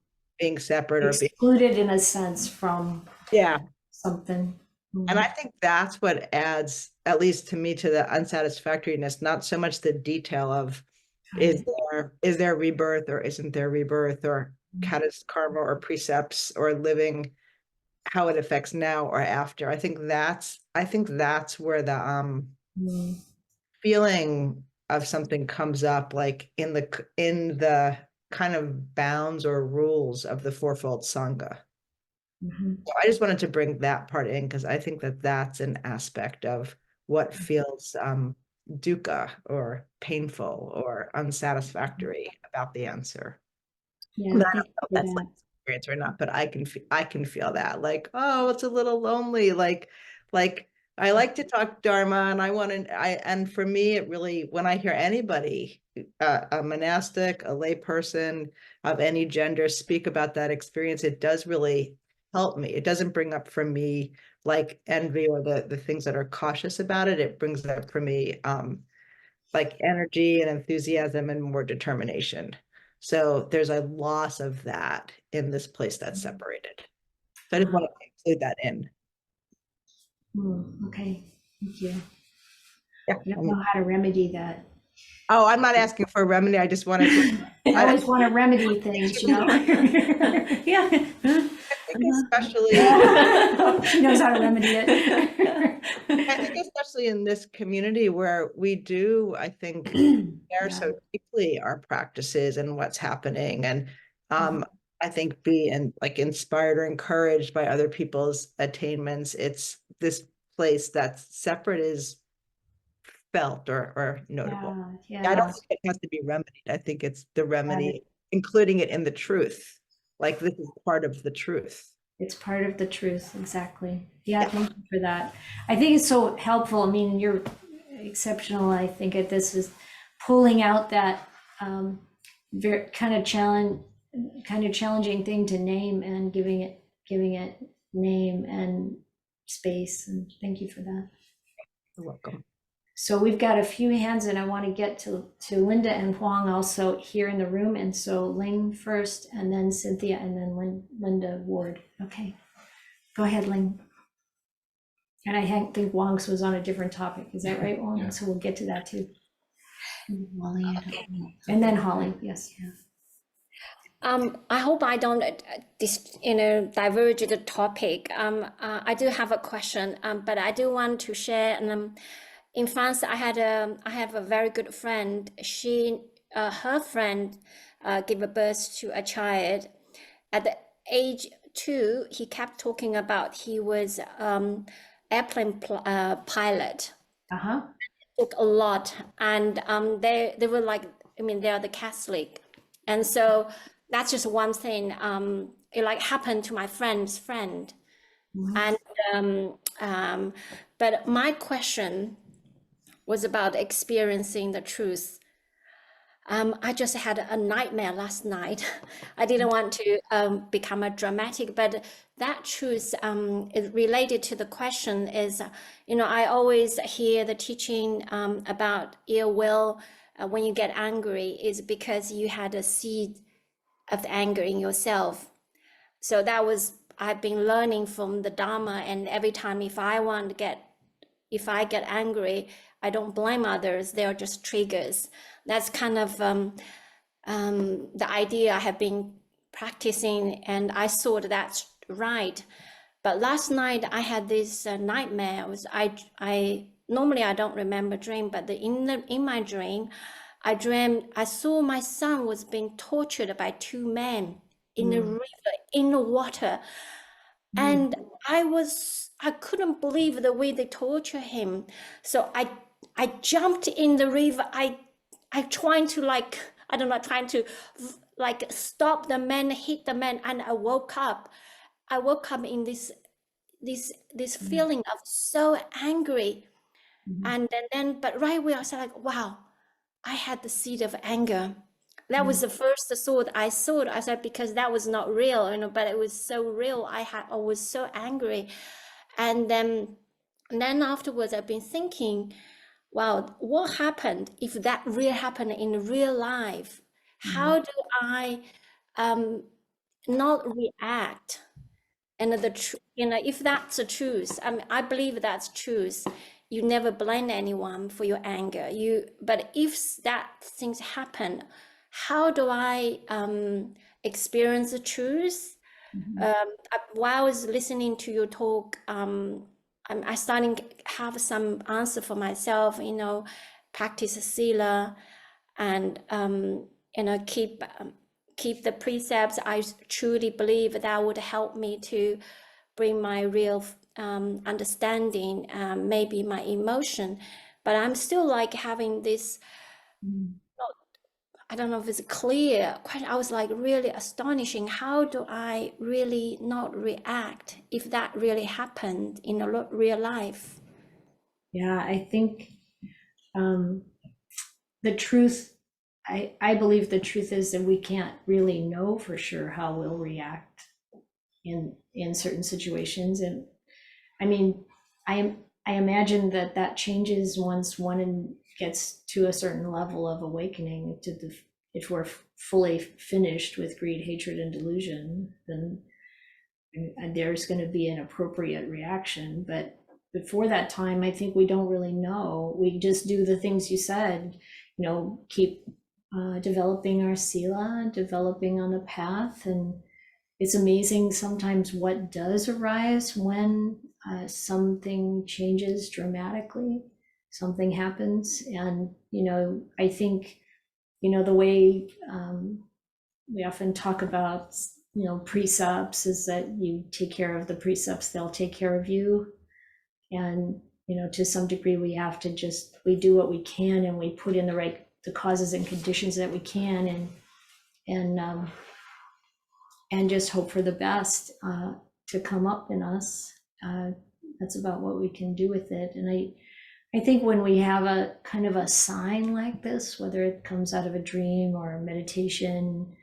separate, or being excluded in a sense from something. And I think that's what adds, at least to me, to the unsatisfactoriness, not so much the detail of is there rebirth or isn't there rebirth, or how does karma or precepts or living, how it affects now or after. I think that's where the feeling of something comes up, like in the kind of bounds or rules of the Fourfold Sangha. Mhm. So I just wanted to bring that part in because I think that that's an aspect of what feels dukkha or painful or unsatisfactory about the answer. Yeah, But I thank don't you know if for that's that. like experience or not, but I can feel that, like, oh, it's a little lonely, like I like to talk Dharma, and and for me, it really, when I hear anybody, a monastic, a lay person of any gender, speak about that experience, it does really help me. It doesn't bring up for me like envy or the things that are cautious about it. It brings up for me like energy and enthusiasm and more determination. So there's a loss of that in this place that's separated. So I just want to include that in. Okay, thank you. Yeah. I don't know how to remedy that. Oh, I'm not asking for a remedy. I just wanted to. I always want to remedy things, you know? Yeah. I think especially, She knows how to remedy it. I think especially in this community where we do, I think, care so deeply our practices and what's happening, and I think like inspired or encouraged by other people's attainments. It's this place that's separate is felt or notable. Yeah, I don't yeah. think it has to be remedied. I think it's the remedy, including it in the truth. Like this is part of the truth. It's part of the truth, exactly. Yeah, thank you for that. I think it's so helpful. I mean, you're exceptional, I think, at this, is pulling out that very kind of challenging thing to name and giving it name and space. And thank you for that. You're welcome. So we've got a few hands, and I want to get to Linda and Huang also here in the room. And so Ling first, and then Cynthia, and then Linda Ward. Okay, go ahead, Ling. And I think Huang's was on a different topic. Is that right, Huang? Yeah. So we'll get to that too. Wally, I don't know. And then Holly, yes. I hope I don't diverge the topic. I do have a question, but I do want to share. In France, I have a very good friend. Her friend gave birth to a child. At the age 2, he kept talking about he was airplane pilot. Took a lot, and they were like, I mean, they are the Catholic, and so that's just one thing. It like happened to my friend's friend, and but my question was about experiencing the truth. I just had a nightmare last night. I didn't want to become a dramatic, but that truth is related to the question is, I always hear the teaching about ill will when you get angry is because you had a seed of the anger in yourself. So I've been learning from the Dhamma, and every time if I get angry, I don't blame others. They're just triggers. That's kind of the idea I have been practicing, and I thought that's right. But last night I had this nightmare. I normally I don't remember dream, but in my dream, I dreamed I saw my son was being tortured by 2 men in a river, in the water. And I couldn't believe the way they torture him. So I jumped in the river. I trying to trying to like stop the men, hit the men, and I woke up. I woke up in this feeling of so angry. And then but right away I was like, wow, I had the seed of anger. That was the first thought I thought. I said, because that was not real, but it was so real. I was so angry. And then afterwards I've been thinking, wow, what happened if that really happened in real life? How do I not react? And if that's the truth, I mean, I believe that's truth. You never blame anyone for your anger. But if that things happen, how do I experience the truth? While I was listening to your talk, I starting to have some answer for myself. Practice sila, and keep keep the precepts, I truly believe that would help me to bring my real understanding, maybe my emotion. But I'm still like having this, I don't know if it's clear question. I was like really astonishing. How do I really not react if that really happened in a real life? Yeah, I think the truth, I believe the truth is that we can't really know for sure how we'll react in certain situations. And I mean, I imagine that changes once one gets to a certain level of awakening. If we're fully finished with greed, hatred, and delusion, then there's going to be an appropriate reaction. But before that time, I think we don't really know. We just do the things you said, keep developing our sila, developing on the path. And it's amazing sometimes what does arise when something changes dramatically, something happens. And, I think, the way we often talk about, precepts is that you take care of the precepts, they'll take care of you. And, to some degree, we have to we do what we can, and we put in the causes and conditions that we can, and just hope for the best to come up in us. That's about what we can do with it. And I think when we have a kind of a sign like this, whether it comes out of a dream or meditation,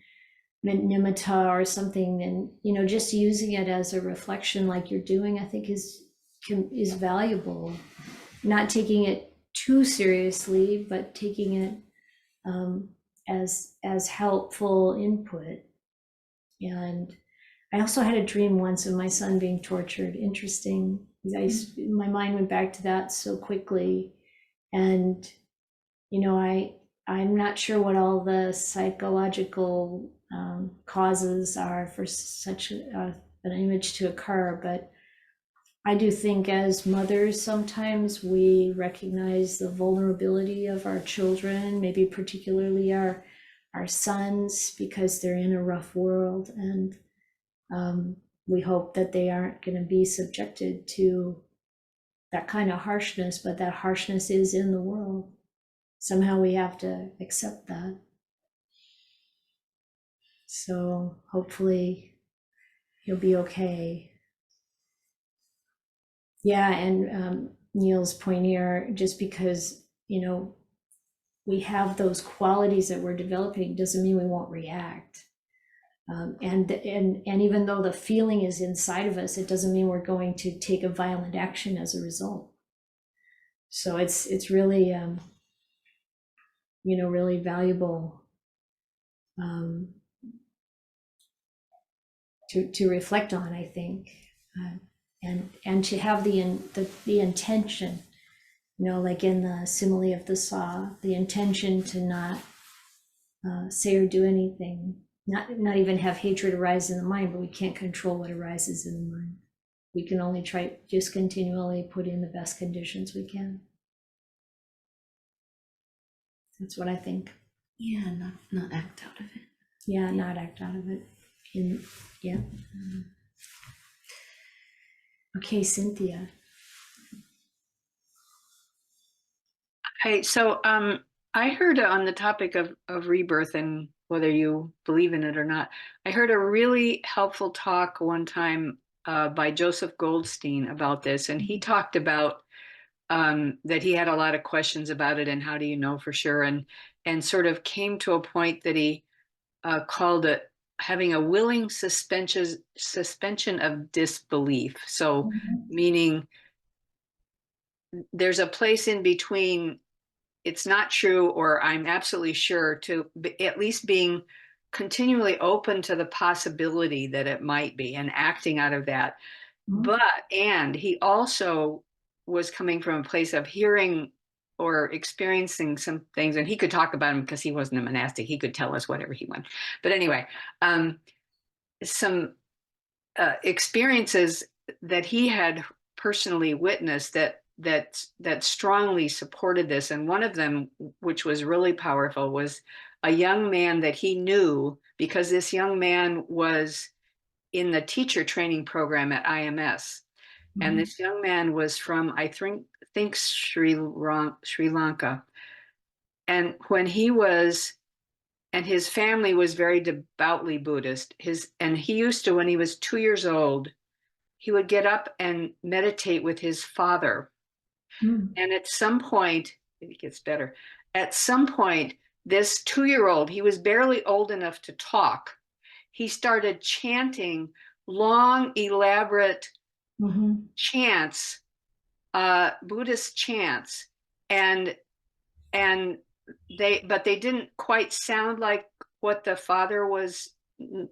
nimitta or something, then, just using it as a reflection like you're doing, I think is valuable. Not taking it too seriously, but taking it as helpful input. And I also had a dream once of my son being tortured. Interesting. My mind went back to that so quickly. And, I'm not sure what all the psychological causes are for such an image to occur, but I do think as mothers, sometimes we recognize the vulnerability of our children, maybe particularly our sons, because they're in a rough world. And we hope that they aren't going to be subjected to that kind of harshness, but that harshness is in the world. Somehow we have to accept that. So hopefully he'll be okay. Yeah, and Neil's point here, just because, we have those qualities that we're developing doesn't mean we won't react. And even though the feeling is inside of us, it doesn't mean we're going to take a violent action as a result. So it's really, really valuable to reflect on, I think, and to have the intention, like in the simile of the saw, the intention to not say or do anything. Not even have hatred arise in the mind, but we can't control what arises in the mind. We can only try just continually put in the best conditions we can. That's what I think. Yeah, not act out of it. Yeah, not act out of it. Yeah. Okay, Cynthia. Hey, so I heard on the topic of rebirth and whether you believe in it or not, I heard a really helpful talk one time by Joseph Goldstein about this, and he talked about that he had a lot of questions about it and how do you know for sure, and sort of came to a point that he called it having a willing suspension of disbelief. So meaning there's a place in between it's not true or I'm absolutely sure, to at least being continually open to the possibility that it might be and acting out of that. And he also was coming from a place of hearing or experiencing some things, and he could talk about them because he wasn't a monastic. He could tell us whatever he wanted. But anyway, some experiences that he had personally witnessed that strongly supported this. And one of them, which was really powerful, was a young man that he knew because this young man was in the teacher training program at IMS. And this young man was from, I think Sri Lanka. And when he was, and his family was very devoutly Buddhist, and he used to, when he was 2 years old, he would get up and meditate with his father. And at some point, it gets better. At some point, this 2-year-old, he was barely old enough to talk. He started chanting long, elaborate chants, Buddhist chants, but they didn't quite sound like what the father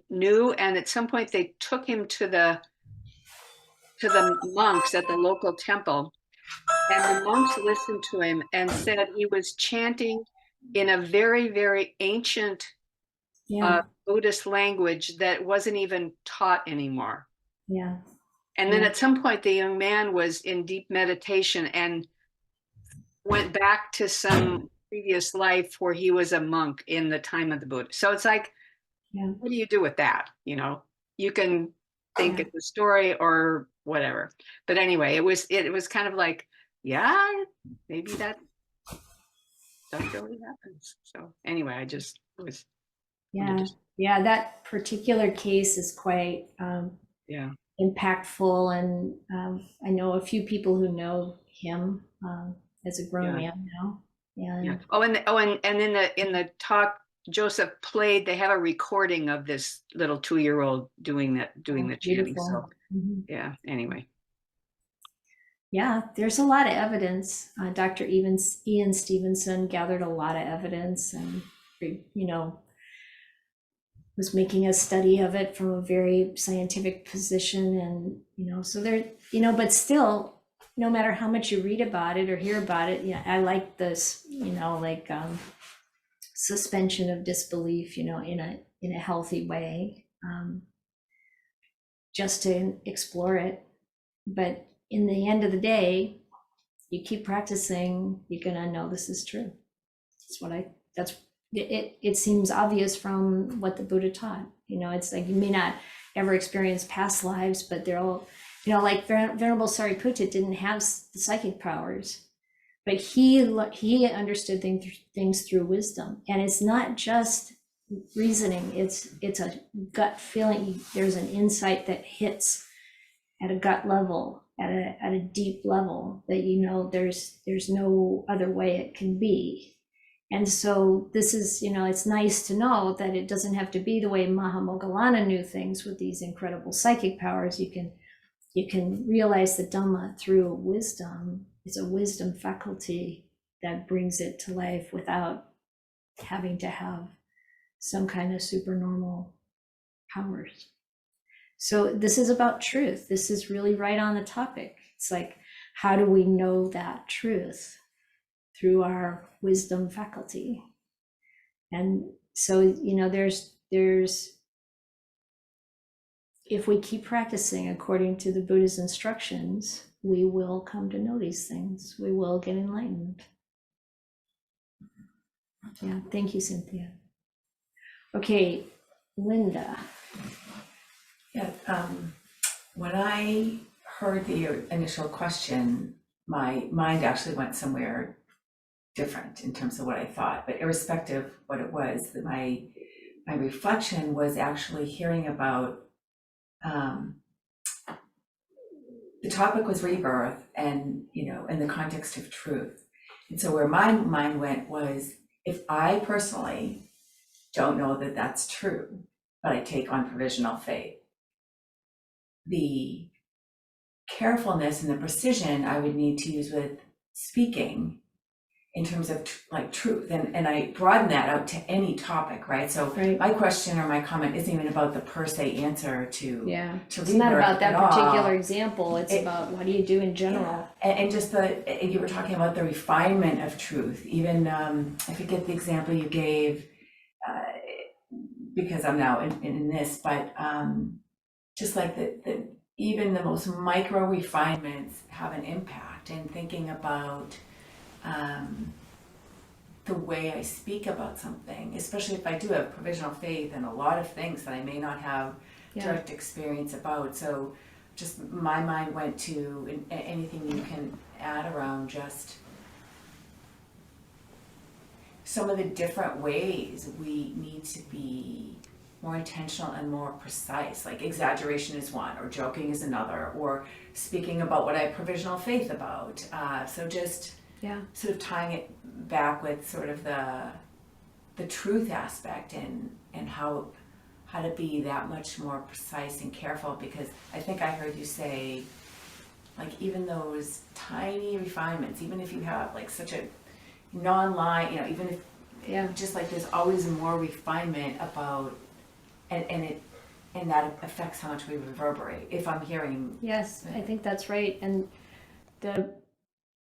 knew. And at some point, they took him to the monks at the local temple. And the monks listened to him and said he was chanting in a very, very ancient Buddhist language that wasn't even taught anymore. Yeah. And then at some point, the young man was in deep meditation and went back to some previous life where he was a monk in the time of the Buddha. So it's like, what do you do with that? You know, you can think it's a story or whatever. But anyway, it was kind of like, maybe that stuff really happens. So anyway, I just was. That particular case is quite impactful, and I know a few people who know him as a grown man now. And in the talk Joseph played, they have a recording of this little 2-year-old doing the chanting. So anyway. Yeah, there's a lot of evidence. Dr. Ian Stevenson gathered a lot of evidence, and was making a study of it from a very scientific position, and so there, but still, no matter how much you read about it or hear about it, I like this, suspension of disbelief, in a healthy way, just to explore it. But in the end of the day, you keep practicing, you're gonna know this is true. It seems obvious from what the Buddha taught. It's like you may not ever experience past lives, but they're all, like Venerable Sariputta didn't have the psychic powers, but he understood things through wisdom. And it's not just reasoning, it's a gut feeling. There's an insight that hits at a gut level, at a deep level, that there's no other way it can be. And so this is, it's nice to know that it doesn't have to be the way Mahamoggallana knew things with these incredible psychic powers. You can realize the Dhamma through wisdom. It's a wisdom faculty that brings it to life without having to have some kind of supernormal powers. So this is about truth. This is really right on the topic. It's like, how do we know that truth? Through our wisdom faculty. And so, there's if we keep practicing according to the Buddha's instructions, we will come to know these things. We will get enlightened. Yeah, thank you, Cynthia. Okay, Linda. Yeah, when I heard the initial question, my mind actually went somewhere different in terms of what I thought, but irrespective of what it was, that my reflection was actually hearing about the topic was rebirth, and in the context of truth. And so where my mind went was, if I personally don't know that that's true, but I take on provisional faith, the carefulness and the precision I would need to use with speaking in terms of truth, and I broaden that out to any topic, right? So my question or my comment isn't even about the per se answer to it's not about that particular example. It's about what do you do in general. And just you were talking about the refinement of truth. Even I forget the example you gave, because I'm now in this, but just like even the most micro refinements have an impact in thinking about the way I speak about something, especially if I do have provisional faith in a lot of things that I may not have direct experience about. So just my mind went to anything you can add around just some of the different ways we need to be more intentional and more precise. Like exaggeration is one, or joking is another, or speaking about what I have provisional faith about. So just sort of tying it back with sort of the truth aspect and how to be that much more precise and careful, because I think I heard you say, like, even those tiny refinements, even if you have like such a non-line, even if just like there's always more refinement about and that affects how much we reverberate, if I'm hearing. Yes, I think that's right. And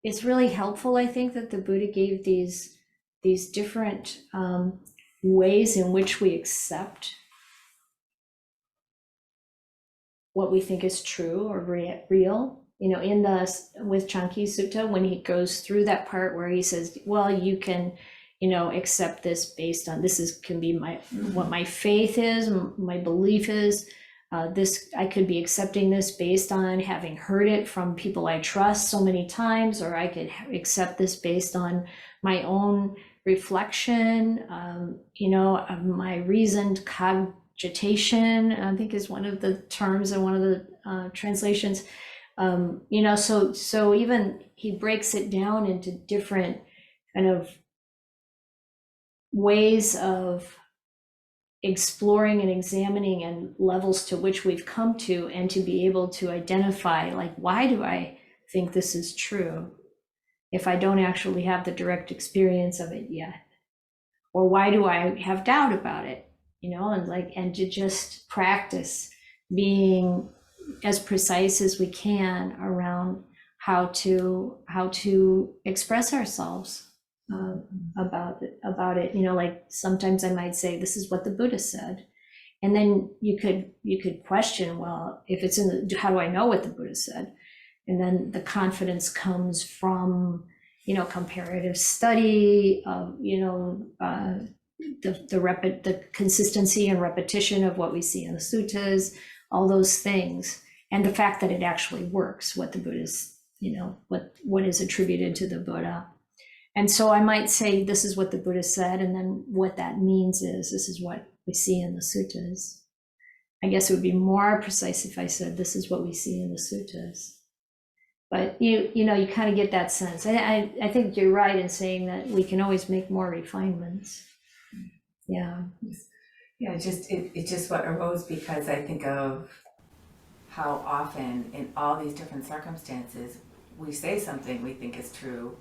it's really helpful, I think, that the Buddha gave these different ways in which we accept what we think is true or real. With Chanki Sutta, when he goes through that part where he says, well, you can, accept this based on, can be what my faith is, my belief is. I could be accepting this based on having heard it from people I trust so many times, or I could accept this based on my own reflection, my reasoned cogitation, I think is one of the terms in one of the translations. So even he breaks it down into different kind of ways of exploring and examining and levels to which we've come to, and to be able to identify, like, why do I think this is true if I don't actually have the direct experience of it yet? Or why do I have doubt about it? And to just practice being as precise as we can around how to express ourselves about it. Like sometimes I might say, this is what the Buddha said, and then you could question, well, if it's how do I know what the Buddha said? And then the confidence comes from comparative study of the consistency and repetition of what we see in the suttas, all those things, and the fact that it actually works, what the Buddha's, what is attributed to the Buddha. And so I might say, this is what the Buddha said, and then what that means is, this is what we see in the suttas. I guess it would be more precise if I said, this is what we see in the suttas. But you kind of get that sense. I think you're right in saying that we can always make more refinements. Yeah. Yeah, it's just what arose, because I think of how often in all these different circumstances we say something we think is true,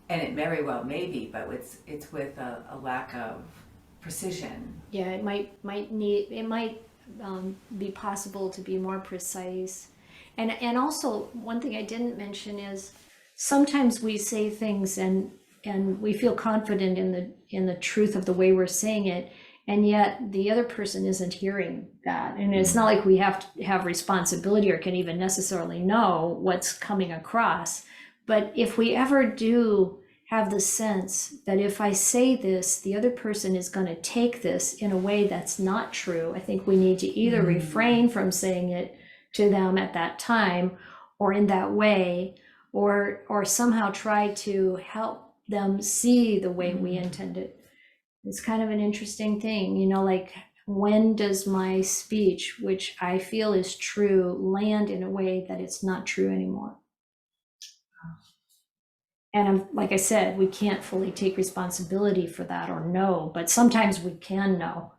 and it very well may be, but it's with a lack of precision. Yeah, it might be possible to be more precise. And also, one thing I didn't mention is sometimes we say things and we feel confident in the truth of the way we're saying it, and yet the other person isn't hearing that. And it's not like we have to have responsibility or can even necessarily know what's coming across. But if we ever do have the sense that if I say this, the other person is going to take this in a way that's not true, I think we need to either refrain from saying it to them at that time or in that way, or somehow try to help them see the way we intend it. It's kind of an interesting thing, like, when does my speech, which I feel is true, land in a way that it's not true anymore? And like I said, we can't fully take responsibility for that or know, but sometimes we can know.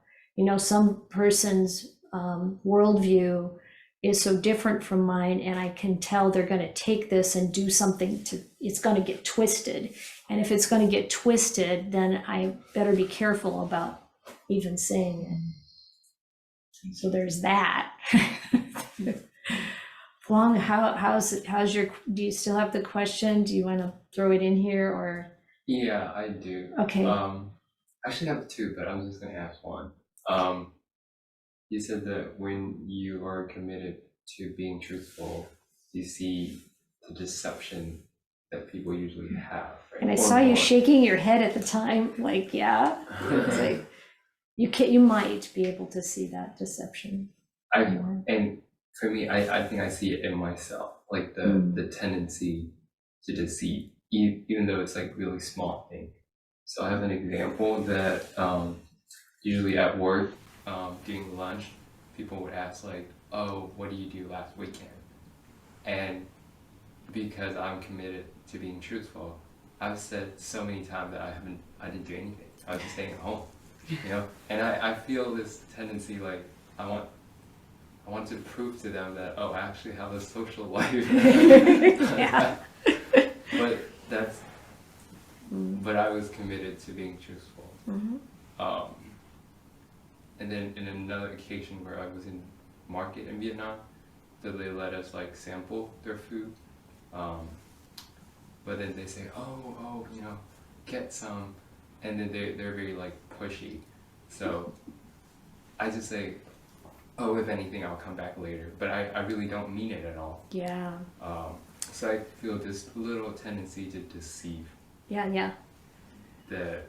Some person's worldview is so different from mine, and I can tell they're going to take this and do something it's going to get twisted. And if it's going to get twisted, then I better be careful about even saying it. So there's that. Huang, how's your, do you still have the question? Do you want to throw it in here, or? Yeah, I do. Okay. I actually have two, but I'm just going to ask one. You said that when you are committed to being truthful, you see the deception that people usually have. Right? And I Or saw you more. shaking your head at the time, like, yeah. It's like, you might be able to see that deception. And for me, I think I see it in myself, like the tendency to deceive, even though it's like really small thing. So I have an example that usually at work, during lunch, people would ask like, "Oh, what did you do last weekend?" And because I'm committed to being truthful, I've said so many times that I didn't do anything. I was just staying at home, you know. And I feel this tendency, like I want to prove to them that, oh, I actually have a social life. Yeah. But I was committed to being truthful. And then in another occasion where I was in market in Vietnam, so they let us like sample their food. But then they say, oh, you know, get some. And then they're very like pushy. So I just say, oh, if anything, I'll come back later. But I really don't mean it at all. Yeah. So I feel this little tendency to deceive. Yeah. That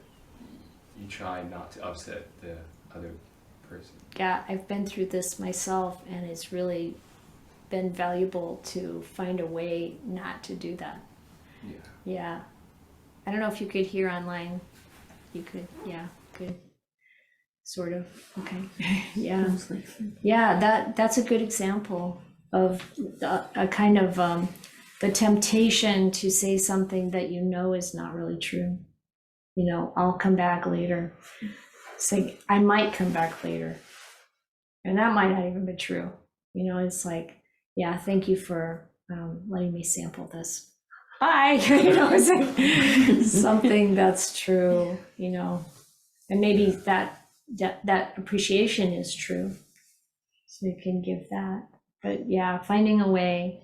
you try not to upset the other person. Yeah, I've been through this myself, and it's really been valuable to find a way not to do that. Yeah. I don't know if you could hear online. You could, yeah, good. Sort of. Okay. Yeah. Yeah, that's a good example of a kind of the temptation to say something that you know is not really true. You know, I'll come back later. It's like, I might come back later. And that might not even be true. You know, it's like, yeah, thank you for letting me sample this. Bye. You know, it's like something that's true, you know, and maybe that appreciation is true. So you can give that. But yeah, finding a way,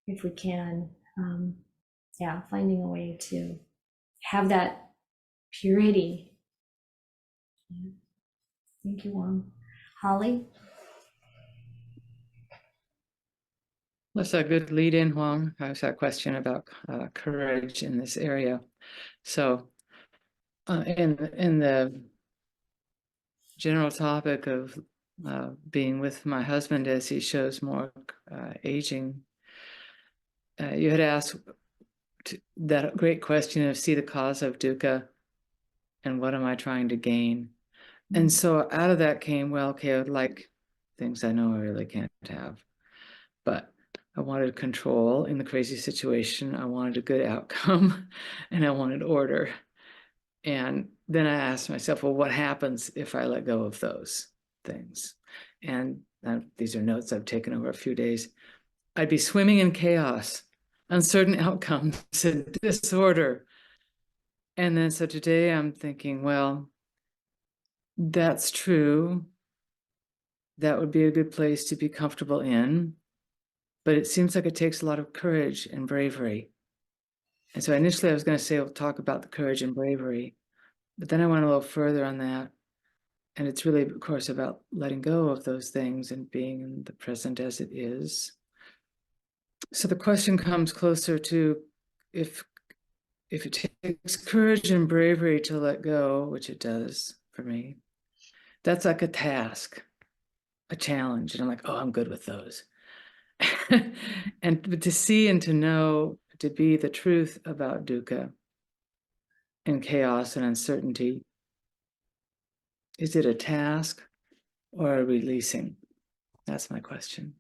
if we can, finding a way to have that purity. Yeah. Thank you, Wang. Holly? That's a good lead in, Huang. I was that question about courage in this area. So in the general topic of being with my husband as he shows more aging, you had asked that great question of see the cause of dukkha and what am I trying to gain? And so out of that came, well, okay, I would like things I know I really can't have, but I wanted control in the crazy situation. I wanted a good outcome and I wanted order. And then I asked myself, well, what happens if I let go of those things? And these are notes I've taken over a few days. I'd be swimming in chaos, uncertain outcomes, and disorder. And then so today I'm thinking, well, that's true. That would be a good place to be comfortable in. But it seems like it takes a lot of courage and bravery. And so initially I was going to say, we'll talk about the courage and bravery, but then I went a little further on that. And it's really, of course, about letting go of those things and being in the present as it is. So the question comes closer to if it takes courage and bravery to let go, which it does for me, that's like a task, a challenge. And I'm like, oh, I'm good with those. And to see and to know, to be the truth about dukkha and chaos and uncertainty, is it a task or a releasing? That's my question.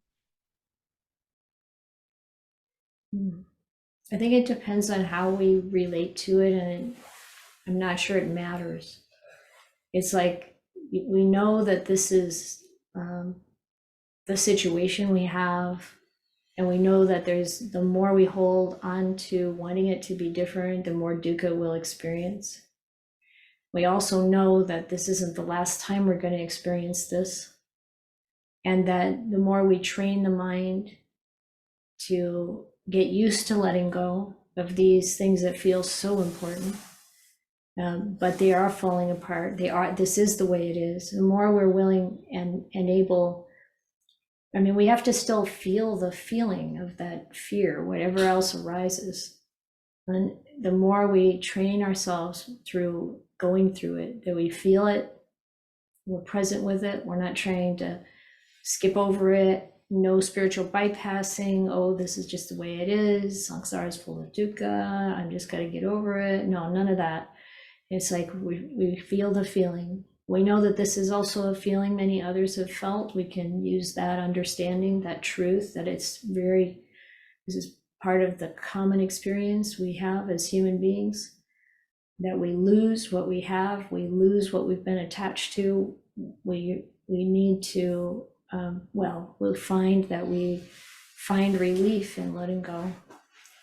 I think it depends on how we relate to it, and I'm not sure it matters. It's like we know that this is the situation we have, and we know that the more we hold on to wanting it to be different, the more dukkha we'll experience. We also know that this isn't the last time we're going to experience this, and that the more we train the mind to get used to letting go of these things that feel so important, but they are falling apart. This is the way it is. The more we're willing and able, I mean, we have to still feel the feeling of that fear, whatever else arises. And the more we train ourselves through going through it, that we feel it, we're present with it, we're not trying to skip over it, no spiritual bypassing, oh, this is just the way it is, samsara is full of dukkha, I'm just got to get over it. No, none of that. It's like we feel the feeling. We know that this is also a feeling many others have felt. We can use that understanding, that truth, that this is part of the common experience we have as human beings, that we lose what we have, we lose what we've been attached to. We need to, we'll find that we find relief in letting go,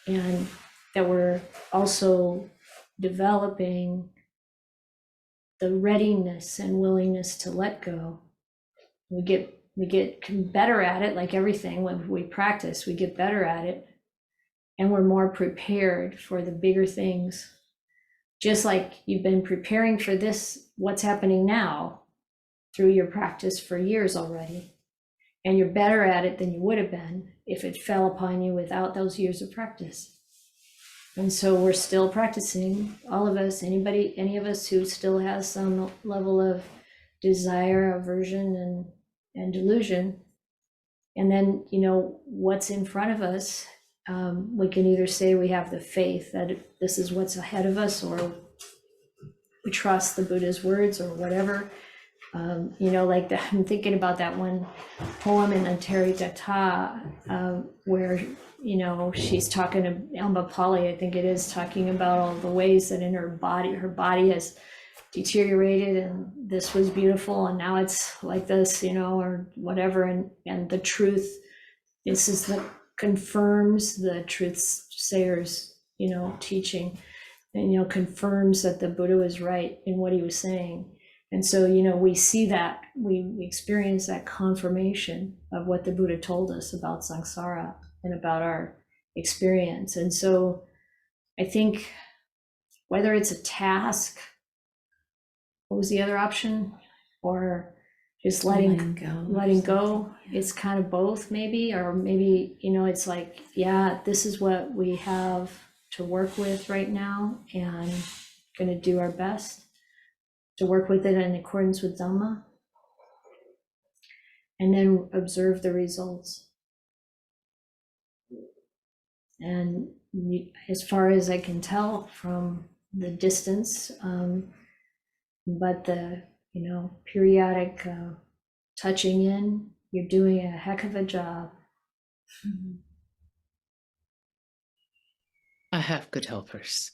and that we're also developing the readiness and willingness to let go. We get better at it, like everything. When we practice, we get better at it, and we're more prepared for the bigger things. Just like you've been preparing for this, what's happening now, through your practice for years already, and you're better at it than you would have been if it fell upon you without those years of practice. And so we're still practicing, all of us, any of us who still has some level of desire, aversion, and delusion. And then, what's in front of us, we can either say we have the faith that this is what's ahead of us, or we trust the Buddha's words, or whatever. Like I'm thinking about that one poem in Antarikata, where she's talking to Ambapali, I think it is, talking about all the ways that in her body has deteriorated, and this was beautiful and now it's like this, or whatever, and the truth, this is the confirms the truth sayer's teaching, and confirms that the Buddha was right in what he was saying. And so, we see that, we experience that confirmation of what the Buddha told us about samsara and about our experience. And so I think whether it's a task, what was the other option? Or just letting go, it's kind of both maybe, or maybe, it's like, yeah, this is what we have to work with right now, and going to do our best to work with it in accordance with Dhamma, and then observe the results. And as far as I can tell from the distance, but the periodic touching in, you're doing a heck of a job. I have good helpers.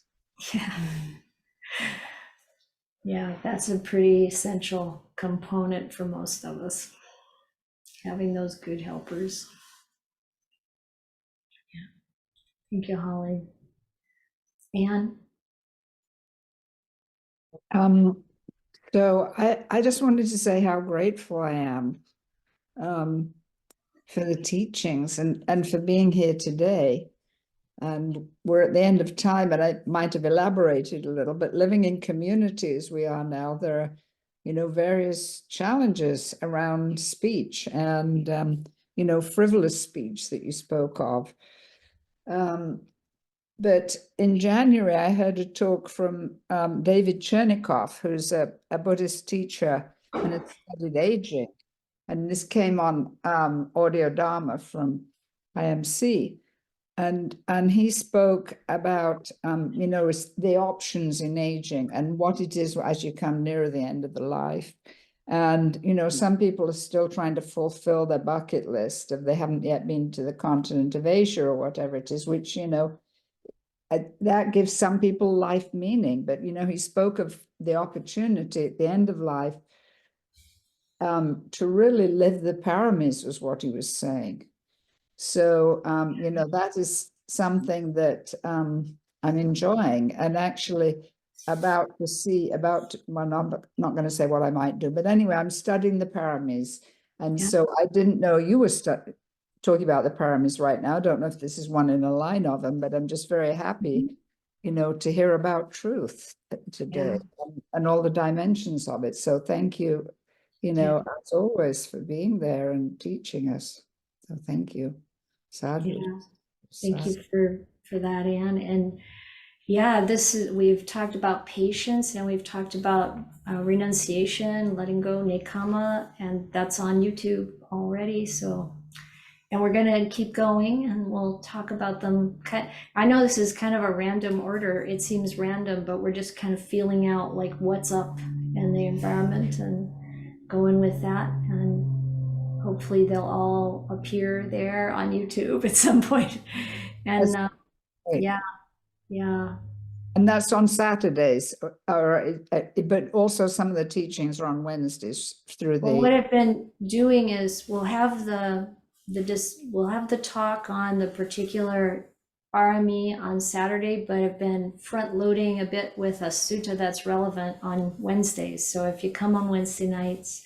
Yeah, that's a pretty essential component for most of us, having those good helpers. Yeah. Thank you, Holly. Anne? So I just wanted to say how grateful I am for the teachings and for being here today. And we're at the end of time, and I might have elaborated a little, but living in community as we are now, there are, various challenges around speech and, frivolous speech that you spoke of. But in January, I heard a talk from David Chernikoff, who's a Buddhist teacher and has studied aging. And this came on Audio Dhamma from IMC. And he spoke about, the options in aging and what it is as you come nearer the end of the life. And, some people are still trying to fulfill their bucket list if they haven't yet been to the continent of Asia or whatever it is, which, that gives some people life meaning. But, he spoke of the opportunity at the end of life to really live the Pāramīs, was what he was saying. So, that is something that I'm enjoying, and actually about to see about, well, I'm not going to say what I might do, but anyway, I'm studying the Pāramīs. And so I didn't know you were talking about the Pāramīs right now. I don't know if this is one in a line of them, but I'm just very happy, to hear about truth today and all the dimensions of it. So thank you, as always, for being there and teaching us. So thank you. Sadhu. Thank you for that, Anne. And yeah, we've talked about patience, and we've talked about renunciation, letting go, nekama, and that's on YouTube already. So, and we're gonna keep going, and we'll talk about them. I know this is kind of a random order. It seems random, but we're just kind of feeling out like what's up in the environment and going with that. And hopefully they'll all appear there on YouTube at some point. And Great. yeah. And that's on Saturdays, but also some of the teachings are on Wednesdays through Well, what the. I've been doing is we'll have we'll have the talk on the particular Pāramī on Saturday, but I've been front loading a bit with a sutta that's relevant on Wednesdays. So if you come on Wednesday nights,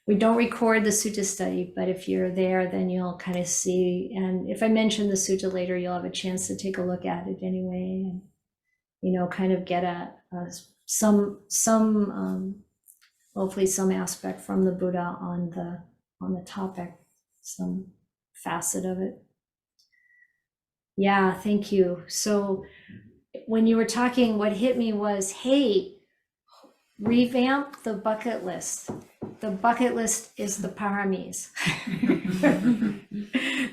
we don't record the sutta study, but if you're there, then you'll kind of see. And if I mention the sutta later, you'll have a chance to take a look at it anyway, and kind of get hopefully some aspect from the Buddha on the topic, some facet of it. Yeah, thank you. So when you were talking, what hit me was, hey, revamp the bucket list. The bucket list is the Pāramīs.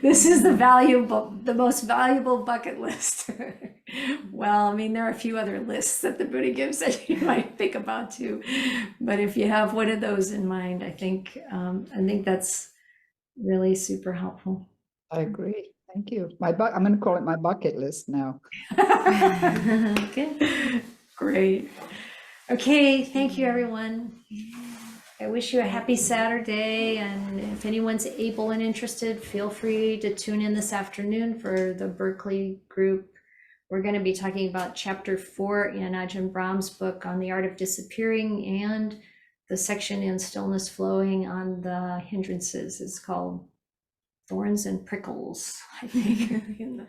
This is the most valuable bucket list. Well, I mean, there are a few other lists that the Buddha gives that you might think about too. But if you have one of those in mind, I think that's really super helpful. I agree. Thank you. I'm going to call it my bucket list now. Okay, great. Okay, thank you, everyone. I wish you a happy Saturday, and if anyone's able and interested, feel free to tune in this afternoon for the Berkeley group. We're going to be talking about chapter 4 in Ajahn Brahm's book on the art of disappearing, and the section in Stillness Flowing on the hindrances is called Thorns and Prickles, I think.